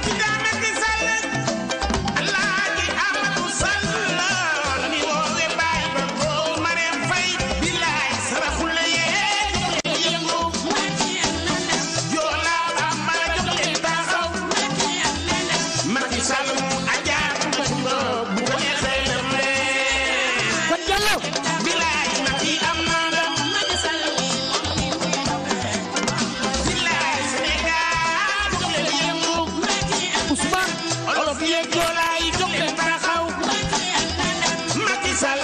Macky Sall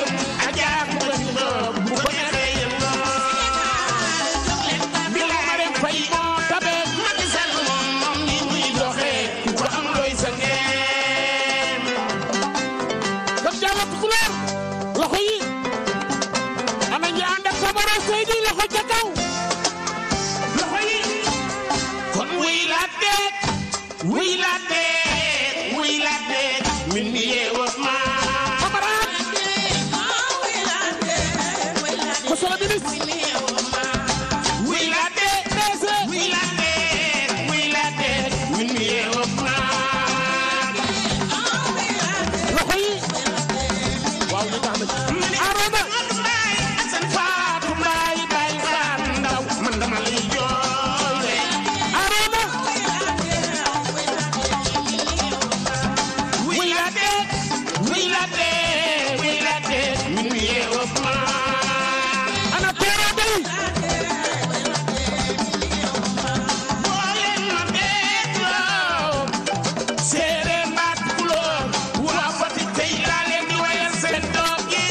loxo yi ana ñi ànd ak Camara Seydi loxo ca kaw loxo yi kon wuy la deet min mi yeewoo ma camarade monsieur le ministre wuy la deet min mi yeewoo ma loxo yi waaw li tax na Arona Fatou Mbaye Baye Fall ndaw man dama lay jooy Arona wuy la deet min mi yeewoo ma ana teero day booleen ma deetloo séeréer mbaat kulóor waa Fatick tey laa leen di wayal seen doom gi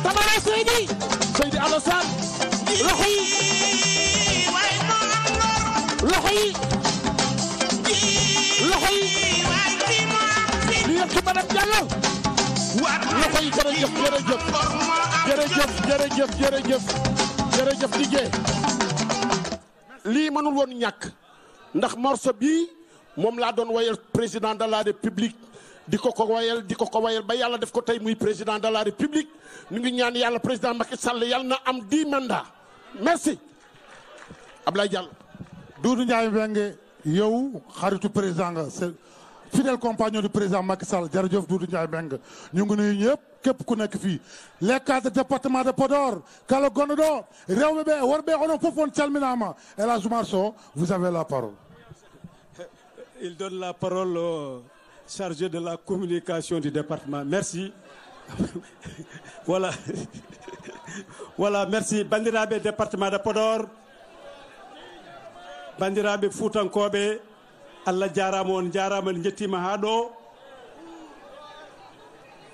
Camara Seydi Alassane loxo yi loxo yi li yëpp ci madame Diallo loxo yi jërëjëf liggéey lii mënul woon ñàkk ndax morceau bii moom laa doon wayal président de la république di ko wayal ba yàlla def ko tey muy président de la république ñu ngi ñaan yàlla président Macky Sall yàlla na am 10 mandats merci Ablaye Diallo. Doudou Ndiaye Mbengue yow xaritu président nga c'est fidèle compagnon du président Macky Sall jërëjëf Doudou Ndiaye Mbengue ñu ngi nuyu ñëpp képp ku nekk fii les cadres département de Podor kala gono ɗo rewɓe ɓe worɓe onon fof on calminama El Hadj Oumar Sow vous avez la parole. Il donne la parole au chargé de la communication du département. Merci. Voilà. Voilà, merci. Bandiraɓe département de Podor. Bandiraɓe Fuutankoɓe. Allah jarama on jarama en jettima ha ɗo.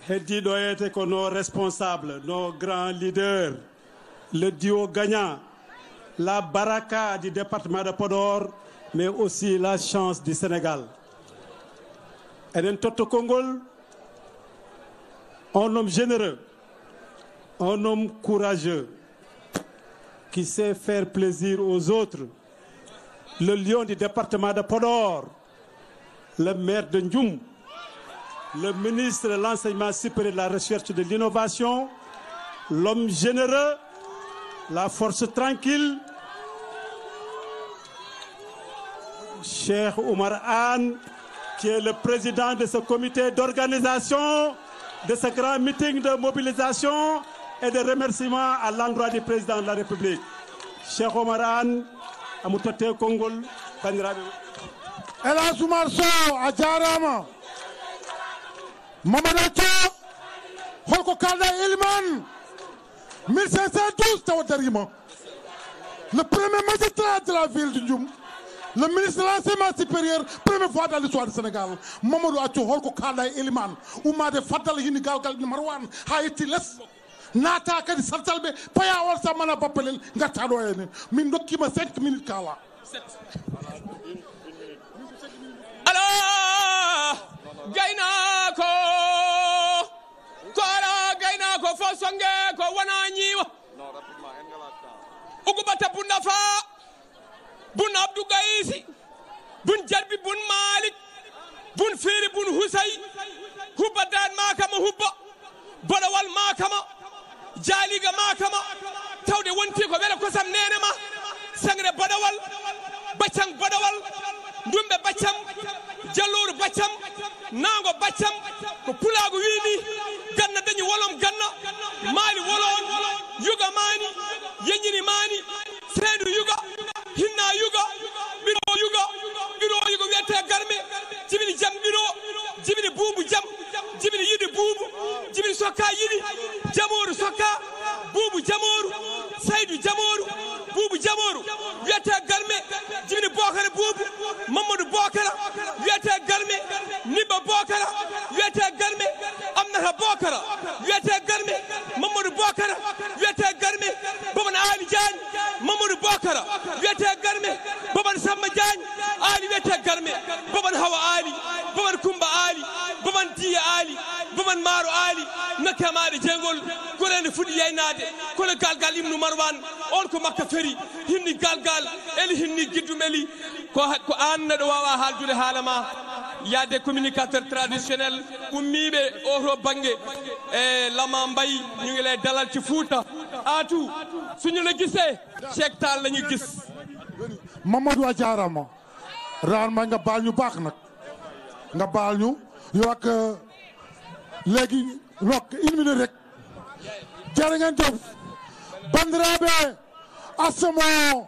Heddiɗo ete ko nos responsables, nos grands leaders, le duo gagnant, la baraka du département de Podor, mais aussi la chance du Sénégal. Eden Toto Kongol, un homme généreux, un homme courageux, qui sait faire plaisir aux autres. Le lion du département de Podor, le maire de Ndioum, le ministre de l'Enseignement supérieur de la Recherche et de l'Innovation, l'homme généreux, la force tranquille, Cheikh Oumar Anne, qui est le président de ce comité d'organisation de ce grand meeting de mobilisation et de remerciement à l'endroit du président de la République. Cheikh Oumar Anne, Amutate Kongol, Bandirabe. El Hadj Oumar Sow a jarama. Mamadou Thio holko kalda Elimane 1512 tawa darima. Le premier magistrat de la ville de Ndioum. Le ministre de l'Enseignement supérieur, première fois dans l'histoire du Sénégal, Mamadou Athio holko kalda Elimane ummade faddal hini galgal Marwan ha yetti less nata kadi sartalbe paya on samana bappelel gatta do enen min dokkima 5 minutes kala ala gaynako kora gaynako fo songe ko wana nyiwa ugubata bunda fa bun Abdou Gaïsi bun Jarbi bun Malik bun Firi bun Husay hubba dan makama hubba bodawal makama jaliga makama tawde wonti ko wela kosam nene ma sangre bodawal baccang bodawal ndumbe baccam jalloru baccam nango baccam ko pulago wiini ganna dañi wolom ganna mali wolon yuga mani yenyini mani seedu yuga hinna yuga biro yuga wiyete garme jibini jam biro jibini buubu jam jibini yidi buubu jibini sokka yidi jamoru sokka buubu jamoru saydu jamoru buubu jamoru wiyete garme jibini bokara buubu mamadou bokara wiyete garme niba bokara wiyete garme amnata bokara wiyete garme mamadou bokara wiyete garme baban ali diagne mamadou bokara wiyete garme baban samba diagne ali wiyete garme baban hawa ali baban kumba ali baban diya ali koman maaro aali nakkamaɗe jeygol korende fuɗi yaynade kono galgal ibnu marwan on ko makka feri hinni galgal eli hinni guiddum eli ko an neɗo wawa haaldude haala ma y a des communicateurs traditionnels ummiɓe oto banggue e lama mbayi ñu ngi lay dalal ci Fouta aatu suñu la gisee Cheikh Tall lañu gis Mamadou a jaarama raan ma nga baal ñu baax nag nga baal ñu yow ak léegi rok 1 minute rek jërë ngeen jëf bandiraɓe asamo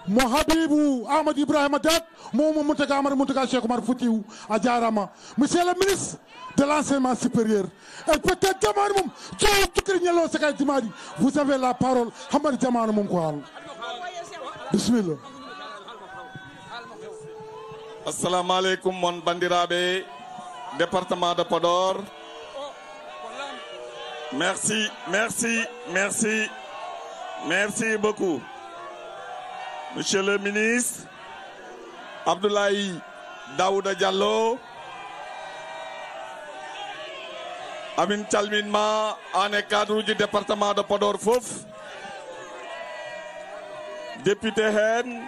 mo Habibou Amadou Ibrahima Dat momo Mountaga Amara Mountaga Cheikh Oumar Foutiyou a jaarama monsieur le ministre de l'enseignement supérieur et peut-être jamanu mum cow cukiri ñelo sakay timadi vous avez la parole hamari jamanu mum ko hal bismillah. Assalamu alaikum mon bandiraɓe département de Podor. Merci beaucoup. Monsieur le ministre Abdoulaye Daouda Diallo, amin calminma ane cadre du département de Podor fof, député hen,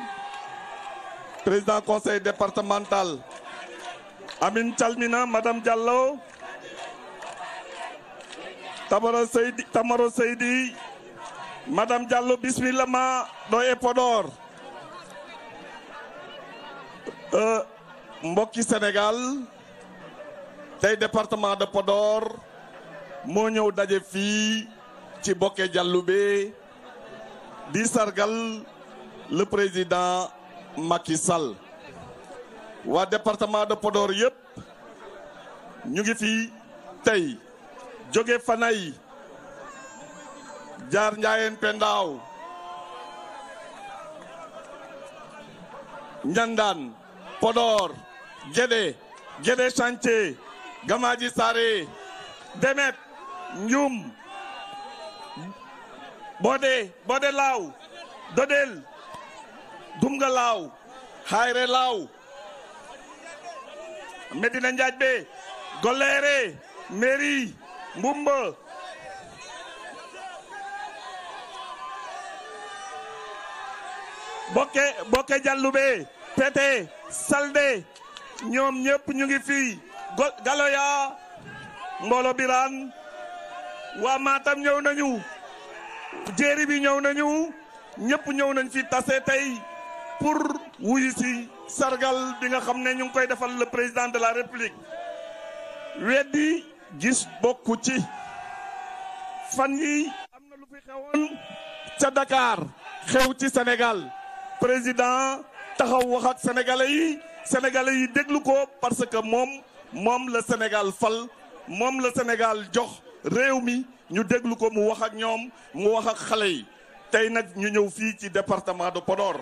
président conseil départemental, amin calmina madame Diallo, Tamaro Seydi, madame Diallo bismillah ma do e Podor. mbokki Sénégal tey département de Podor moo ñëw daje fii ci Boké Dialoubé di sargal le président Macky Sall waa département de Podor yëpp ñu ngi fii tey jóge Fanaye jaar Ndiayène Pendaaw Ndiandane Podor Guédé Chantier Gamaji Saré Demet Ndioum Bodé Law Dodel Dumga Law Hayre Law Medina Ndiadjbe Goléré Mairie Mbumba Boké Dialoubé Pété Saldé ñoom ñëpp ñu ngi fii Galoya Mbolo Birane waa Matam ñëw nañu jéeri bi ñëw nañu ñëpp ñëw nañ fi tase tey pour wuyu si sargal bi nga xam ne ñu ngi koy defal le président de la République weddi gis bokku ci fan yi am na lu fi xewoon ca Dakar xew ci Sénégal président taxaw wax ak sénégalais yi déglu ko parce que moom la Sénégal fal moom la Sénégal jox réew mi ñu déglu ko mu wax ak ñoom mu wax ak xale yi tey nag ñu ñëw fii ci département de Podor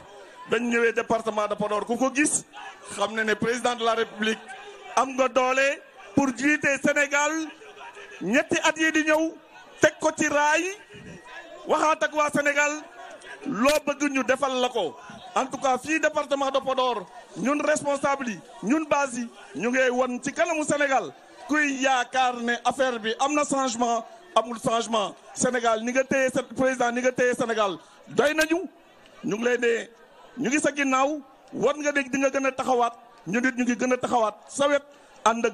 dañ ñëwee département de Podor ku ko gis xam ne président de la République am nga doole pour jiite Sénégal ñetti at yi di ñëw teg ko ci raay waxaat ak waa Sénégal loo bëgg ñu defal la ko. En tout cas fii département de Podor ñun responsable yi ñun base yi ñu ngi won ci kanamu Sénégal kuy yaakaar ne affaire bi am na changement amul changement Sénégal ni nga téye président ni nga téye Sénégal doy nañu ñu ngi lay ne ñu ngi sa ginnaaw war nga dégg di nga gën a taxawaat ñu nit ñu ngi gën a taxawaat sa wet ànd ak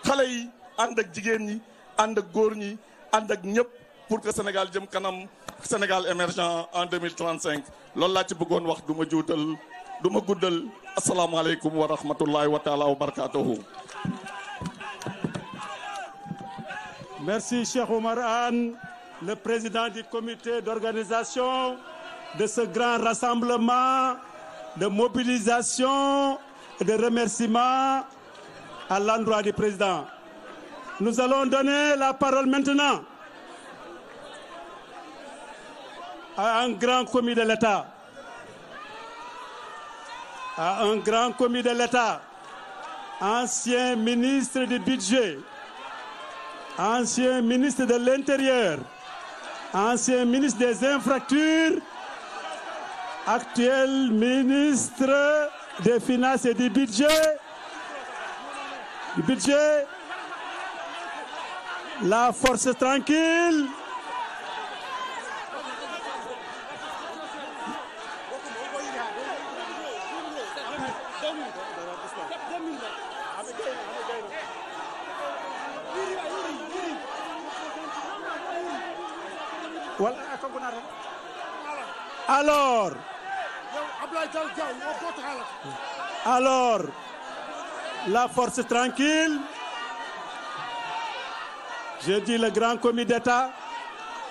xale yi ànd ak jigéen ñi ànd ak góor ñi ànd ak ñëpp pour que Sénégal jëm kanam Sénégal émergent en 2035 loolu laa ci bëggoon wax du ma juutal du ma guddal asalaamaaleykum wa rahmatullahi wa taala wa barakatuhu. Merci Cheikh Oumar Anne, le président du comité d'organisation de ce grand rassemblement de mobilisation et de remerciement à l'endroit du président. Nous allons donner la parole maintenant à un grand commis de l'État, ancien ministre du budget, ancien ministre de l'Intérieur, ancien ministre des Infrastructures, actuel ministre des Finances et du budget, La force tranquille. Alors, la force tranquille. Je dis le grand comité d'État,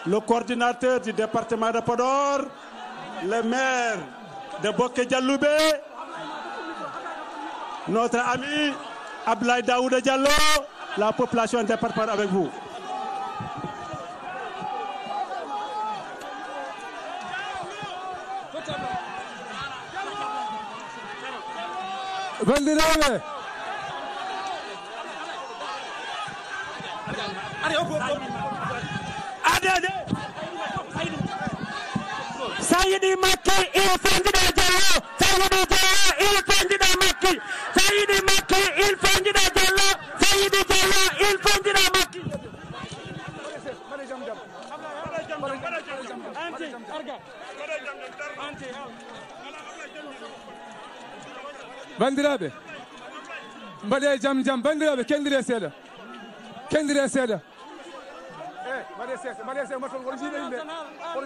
le coordinateur du département de Podor, le maire de Boké Dialloubé, notre ami Abdoulaye Daouda Diallo, la population du département avec vous. Bandiraɓe Sayidi Makki il fendiɗo Diallo Sayidi Diallo il fendiɗo Makki Sayidi Makki il fendiɗo Diallo Sayidi Diallo il fendiɗo Makki bandiraɓe mbaɗe jaam jaam bandiraɓe kendire seeɗa mbaɗe seeɗa motol oɗo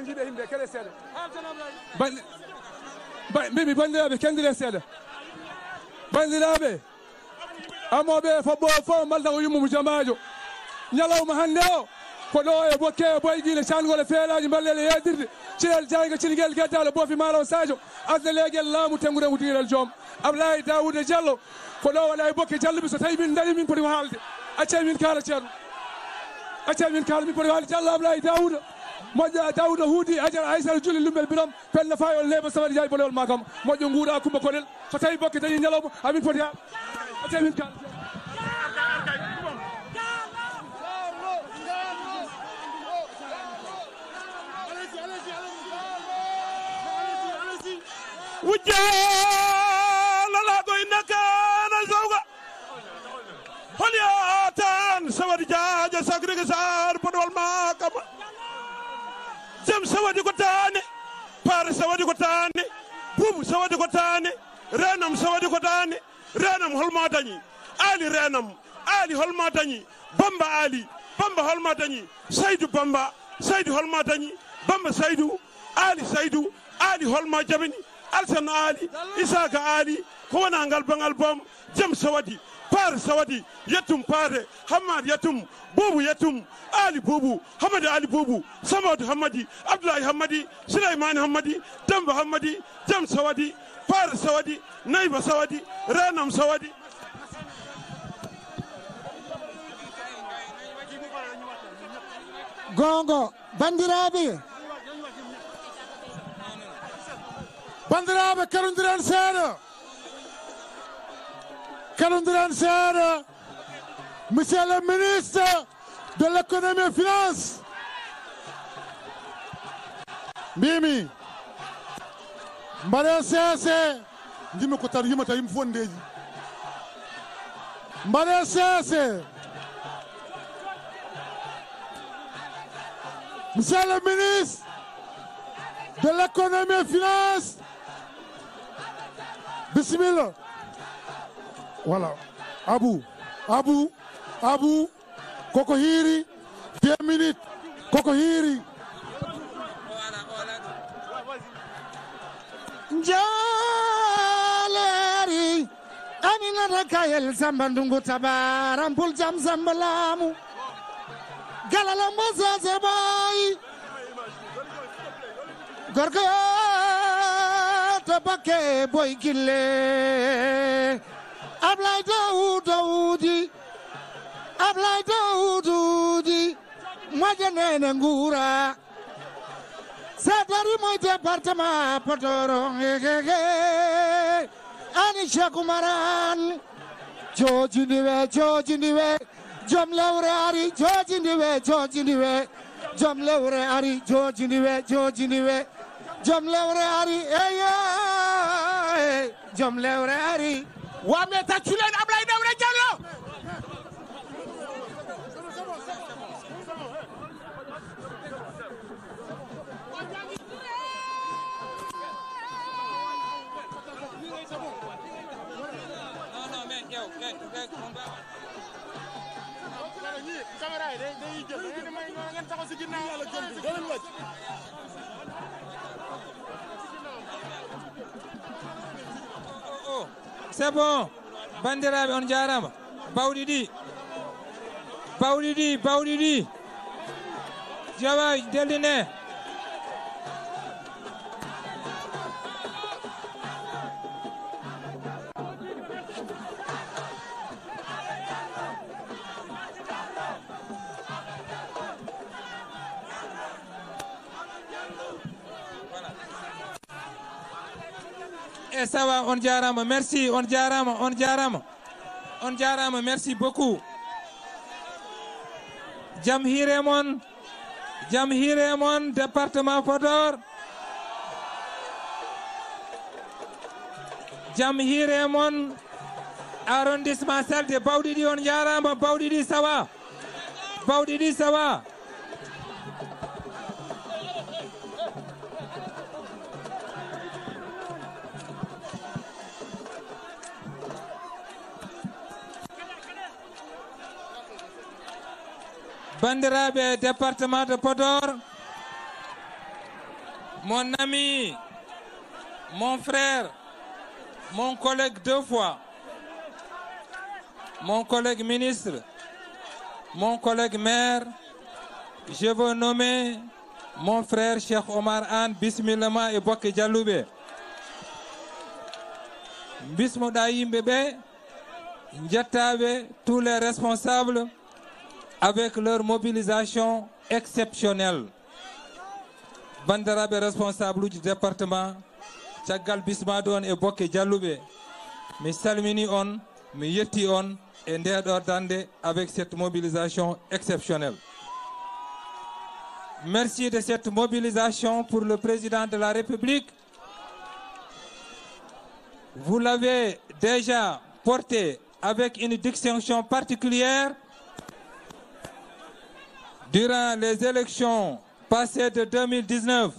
jiiɗe yimɓe keɗe seeɗa mbimi bandiraɓe kendire seeɗa bandiraɓe amoɓe foɓɓo fof malta ko yummumo jamajo ñalawma hannde o ko ɗo e Bokke e Boyguile cangol e feelaji mballele yedirde cilel jayga cilguel gueddalo boofi malaw sadio asde leguel laamu tenguɗen udirel joom Abdoulaye Daouda Diallo ko ɗo waɗa e Bokke Diallo so tawi min daari min poti haalde acce min kaala ceerno acce min kaala min poti haalde Diallo Abdoulaye Daouda moƴƴo Daouda huudi Adjara Aissata Juli Lumbel Biram penna fayol leba sawadi jaay bolewol ma kam moƴƴo nguuɗa Coumba Konel so tawi Bokke dañi ñalawma amin poti haalde acce min kaala وجالا قوي نكان الزوجة هلياتان سواد جاجة ساكري كسار بدول ما كم جم سواد كتاني بار سواد كتاني بوم سواد كتاني رنم سواد كتاني رنم هالماتني آلي رنم آلي هالماتني بامبا آلي بامبا هالماتني سيدو بامبا سيدو هالماتني بامبا سيدو آلي سيدو آلي هالماتني Alsan Ali, Isaka Ali, Kona Angal Bangal Bom, Jem Sawadi, Par Sawadi, Yatum Pare, Hamad Yatum, Bubu Yatum, Ali Bubu, Hamadi Ali Bubu, Samad Hamadi, Abdullah Hamadi, Sulaiman Hamadi, Damba Hamadi, Jem Sawadi, Par Sawadi, Naiba Sawadi, Ranam Sawadi. Gongo, Bandirabi. Bandiraɓe kalodiran seeɗa monsieur le ministre de l'économie et finance mbimi mbaɗe seese jimi ko tan yimata yimɓe fondeji mbaɗe seese monsieur le ministre de l'économie et finance. Bismillah. Voilà. Abou. Koko hiri. 2 minutes. Koko hiri. Jaleri. Amina rakayel sambandungu tabaram pul jam sambalamu. Galalambo zazabay. Gorgo Bokke Boyguile Abdoulaye Daouda moƴƴo nene nguura sa dari moy département Podor ani Cheikh Oumar Anne jojindiwe joom lewre ari jojindiwe joom lewre ari jojindiwe joom lewre ari eyo joom lewre ari wame taccu leen Abdoulaye Daouda Diallo C'est bon. Bandiraɓe on jarama. Bawɗi ɗi. Jawa deline. Et ça va, on jarama, merci, on jarama, merci beaucoup. Jam Hiremon, département Podor. Jam Hiremon, arrondissement celle de Bawdidi, on jarama, Bawdidi ça va. Bandiraɓe département de Podor, mon ami, mon frère, mon collègue 2 fois, mon collègue ministre, mon collègue maire, je veux nommer mon frère Cheikh Omar Anne Bismillama et Bokke Dialloube. Bismoɗa yimɓeɓe, jettaɓe tous les responsables avec leur mobilisation exceptionnelle. Bandiraɓe responsable du département, caggal bismaɗo on e Bokke Dialloube, mi salmini on, mi yetti on e ndeɗo dande avec cette mobilisation exceptionnelle. Merci de cette mobilisation pour le président de la République. Vous l'avez déjà porté avec une distinction particulière. Durant les élections passées de 2019,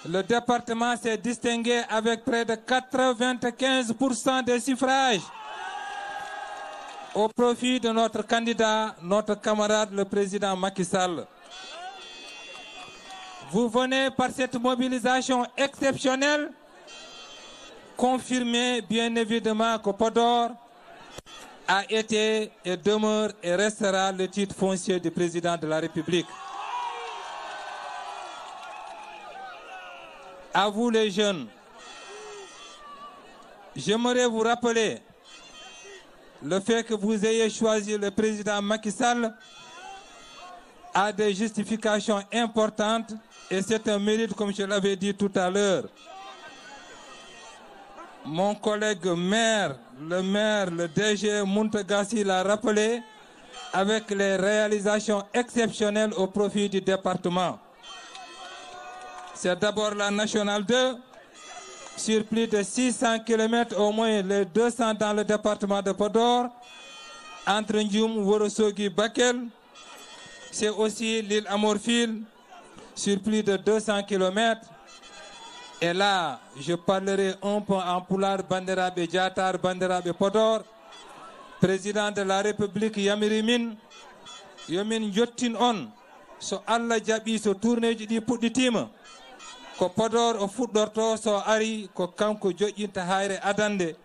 le département s'est distingué avec près de 95% des suffrages au profit de notre candidat, notre camarade, le président Macky Sall. Vous venez par cette mobilisation exceptionnelle confirmer bien évidemment que Podor a été et demeure et restera le titre foncier du président de la République. À vous les jeunes, j'aimerais vous rappeler le fait que vous ayez choisi le président Macky Sall a des justifications importantes et c'est un mérite comme je l'avais dit tout à l'heure. Mon collègue le DG Mountagassi l'a rappelé avec les réalisations exceptionnelles au profit du département. C'est d'abord la Nationale 2, sur plus de 600 km, au moins les 200 dans le département de Podor, entre Ndioum, Worosogi, Bakel. C'est aussi l'île Amorphile, sur plus de 200 km. Et là, je parlerai un peu en Pulaar, Bandiraɓe Diatar, Bandiraɓe Podor. Président de la République Yamirimin, yomin jottin on, so Allah jaɓi so tourneji ɗi puɗɗitima, ko Podor o fuɗɗorto so ari ko kanko joƴƴinta hayre adande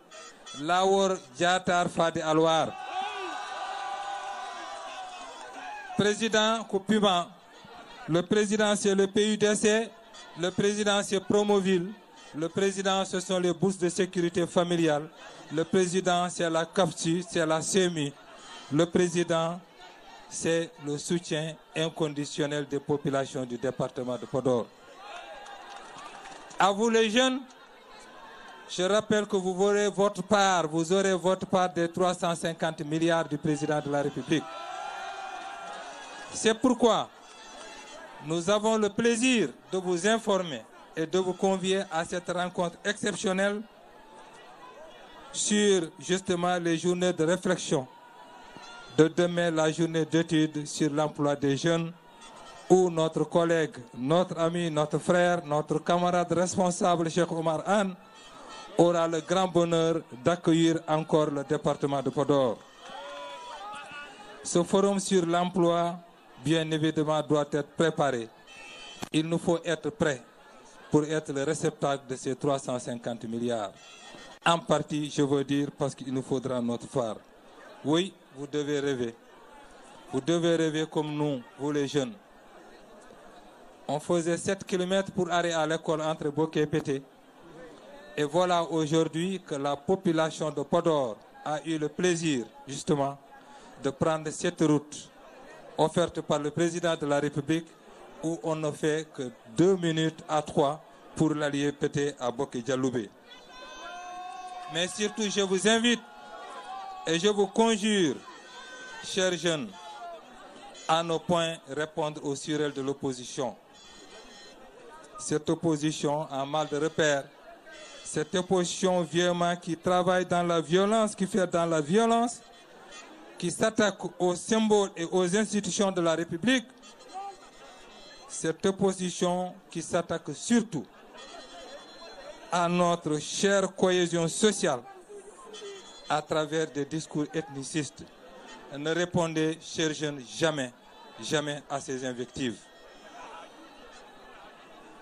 lawol Diatar fade Alwar. Président ko Puma, le président c'est le PUDC, le président c'est Promoville, le président ce sont les bourses de sécurité familiale, le président c'est la CAFSU, c'est la SEMI, le président c'est le soutien inconditionnel des populations du département de Podor. À vous les jeunes, je rappelle que vous aurez votre part des 350 milliards du président de la République. C'est pourquoi nous avons le plaisir de vous informer et de vous convier à cette rencontre exceptionnelle sur justement les journées de réflexion de demain, la journée d'études sur l'emploi des jeunes, où notre collègue, notre ami, notre frère, notre camarade responsable, Cheikh Omar Anne, aura le grand bonheur d'accueillir encore le département de Podor. Ce forum sur l'emploi bien évidemment, doit être préparé. Il nous faut être prêts pour être le réceptacle de ces 350 milliards. En partie, je veux dire, parce qu'il nous faudra notre phare. Oui, vous devez rêver. Vous devez rêver comme nous, vous les jeunes. On faisait 7 km pour aller à l'école entre Boké et Pété. Et voilà aujourd'hui que la population de Podor a eu le plaisir, justement, de prendre cette route offerte par le président de la République où on ne fait que 2 minutes à 3 pour l'allier Pété à Boké Dialoubé. Mais surtout, je vous invite et je vous conjure, chers jeunes, à ne point répondre aux surelles de l'opposition. Cette opposition a mal de repère. Cette opposition vieillement qui travaille dans la violence, qui fait dans la violence, qui s'attaque aux symboles et aux institutions de la République. Cette opposition qui s'attaque surtout à notre chère cohésion sociale à travers des discours ethnicistes. Ne répondez, chers jeunes, jamais, jamais à ces invectives.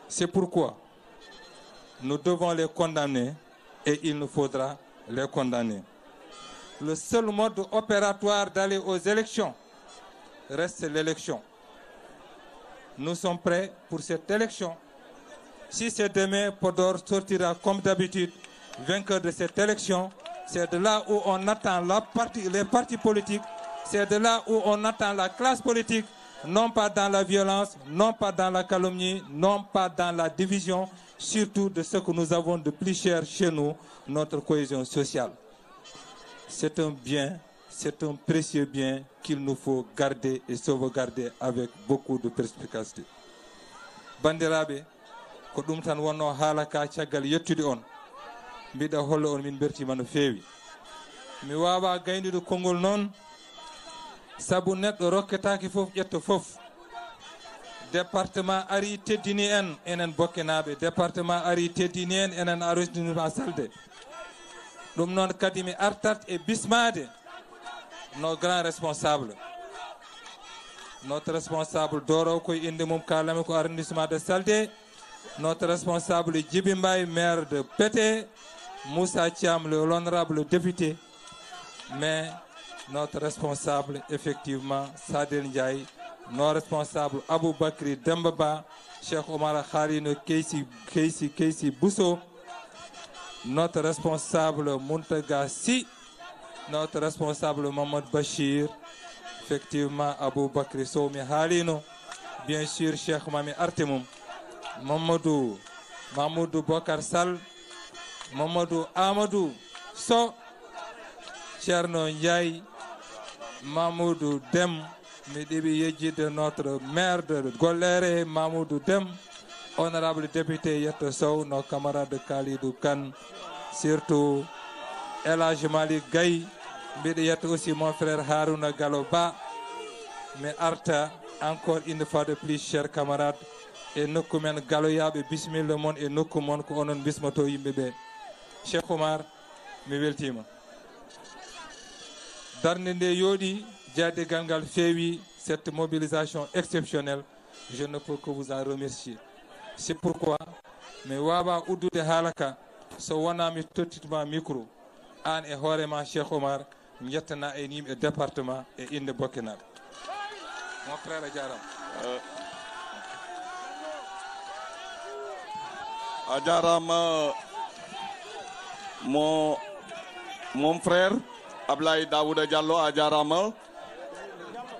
C'est pourquoi nous devons les condamner et il nous faudra les condamner. Le seul mode opératoire d'aller aux élections reste l'élection. Nous sommes prêts pour cette élection. Si c'est demain, Podor sortira comme d'habitude vainqueur de cette élection. C'est de là où on attend les partis politiques. C'est de là où on attend la classe politique. Non pas dans la violence, non pas dans la calomnie, non pas dans la division, surtout de ce que nous avons de plus cher chez nous, notre cohésion sociale. C'est un bien, c'est un précieux bien qu'il nous faut garder et sauvegarder avec beaucoup de perspicacité. Bandiraɓe, ko ɗum tan wonno haala ka caggal yettude on. Mbiɗa holla on min bertima no feewi. Mi wawa gaynude konngol noon sabu neɗɗo rokketaki fof ƴetto fof. Département ari teddini en enen bokkenaɓe, département ari teddini en enen arrondissement Salde. ɗum noon kadi mi artat e bismade nos grands responsables. Notre responsable Doro koye inde mum kalami ko arrondissement de Salde. Notre responsable Djibi Mbaye, maire de Pété. Moussa Thiam, l'honorable député. Mais notre responsable, effectivement, Sadel Ndiaye. Nos responsables Abou Bakri Dembaba, Cheikh Omar Kharino Keisi Bousso. Notre responsable Muntaga Si. Notre responsable Mohamed Bachir. Effectivement, Abou Bakri Soumi Halino. Bien sûr, Cheikh Mami Artemoum. Mamadou Bokar Sall. Mamadou Amadou So. Cherno Ndiaye. Mamoudou Dem. Midibi de notre maire de Golere, Mamoudou Dem. Honorable député Yeto Sow, nos camarades de Khalidou Kane. Surtout Elhaj Malik Gaye. Midi aussi mon frère Harouna Galoba. Mais Arta, encore une fois de plus, chers camarades. Et nous, comme Galoyabe, Bismil le monde, et nous, comme on a Bismoto Yimbebe. Cheikh Omar, mi weltima. Darnende Yodi, Djade Gangal Fewi, cette mobilisation exceptionnelle, je ne peux que vous en remercier. C'est pourquoi, mais Waba Oudou de Halaka, so wana mi totitima micro, an e horema Cheikh Omar, Mietana et Nim et département et Inde Bokena. Mon frère Adjaram. Adjaram, mon frère Ablaye Daouda Diallo Adjaram.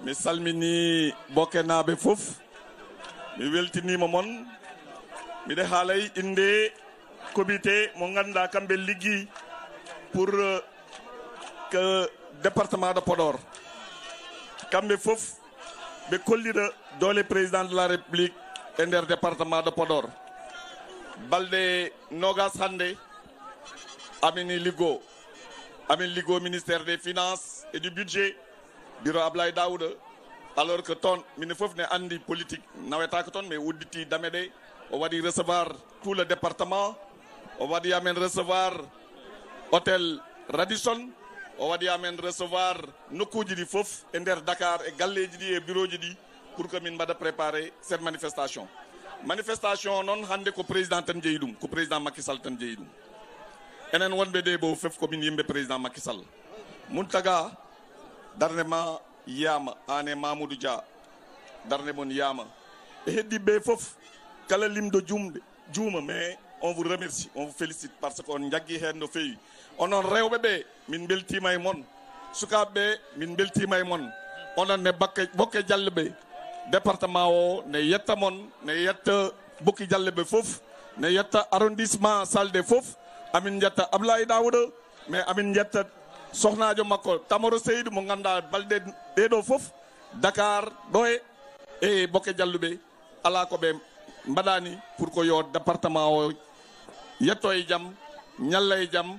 Mi salmini Bokenaɓe fof mi weltinima mon miɗe haalay inde comité mo ganduɗa kamɓe liggi pour que département de Podor kamɓe fof ɓe kollira doole président de la république e nder département de Podor balɗe nogas hande amin liggo ministère des finances et du budget bureau Ablaye Daouda alors que ton mine fof ne andi politique naweta ko ton mais wudditi damede o wadi recevoir tout le département o wadi amen recevoir hôtel Radisson o wadi amen recevoir nokkuji di fof e nder Dakar e galleji di e bureau ji di pour que min mbaɗa préparer cette manifestation noon hannde ko président tan jeeyi ɗum ko président Macky Sall tan jeeyi ɗum enen wonɓe ɗe bo fof komin yimɓe président Macky Sall Mountaga darde ma yiyama an e Mamoudou Dia darde mon yiyama e heddiɓe fof kala limdo juuma mais on vous remercie on vous félicite parce que on jaggui hen no feewi onon rewɓe ɓe min beltima e moon sukaɓe ɓe min beltima e moon onon ne bokke dialle ɓe département o ne yetta moon ne yetta bokki dialle ɓe fof ne yetta arrondissement Salde fof amin jetta Ablaye Daouda mais amin jetta sohnajo makko Tamaro Seydou mo ganduɗa balɗe ɗeɗo fof Dakar ɗo e bokke jalluɓe ala ko ɓe mbaɗani pour ko yo département o yetto e jaam ñalla e jaam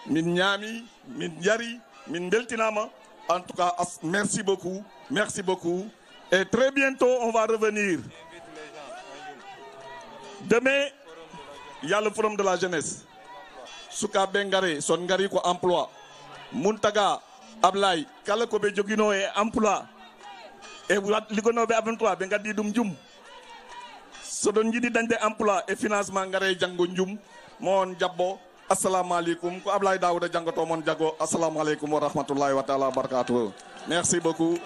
min ñaami min jari min beltinama en tout cas merci beaucoup et très bientôt on va revenir demain il y a le forum de la jeunesse sukaɓe ngare son ngari ko emploi Mountaga Ablaye kala ko ɓe joguino e emploi e liggonoɓe avant-toi ɓe gaddi ɗum jum soɗon jiiɗi dañde emploi et financement ngare janggo jum mon jabbo assalamu aleykum ko Ablaye Daouda janggoto mon jaggo assalamu aleykum wa rahmatullahi wa taala wa barakatuh merci beaucoup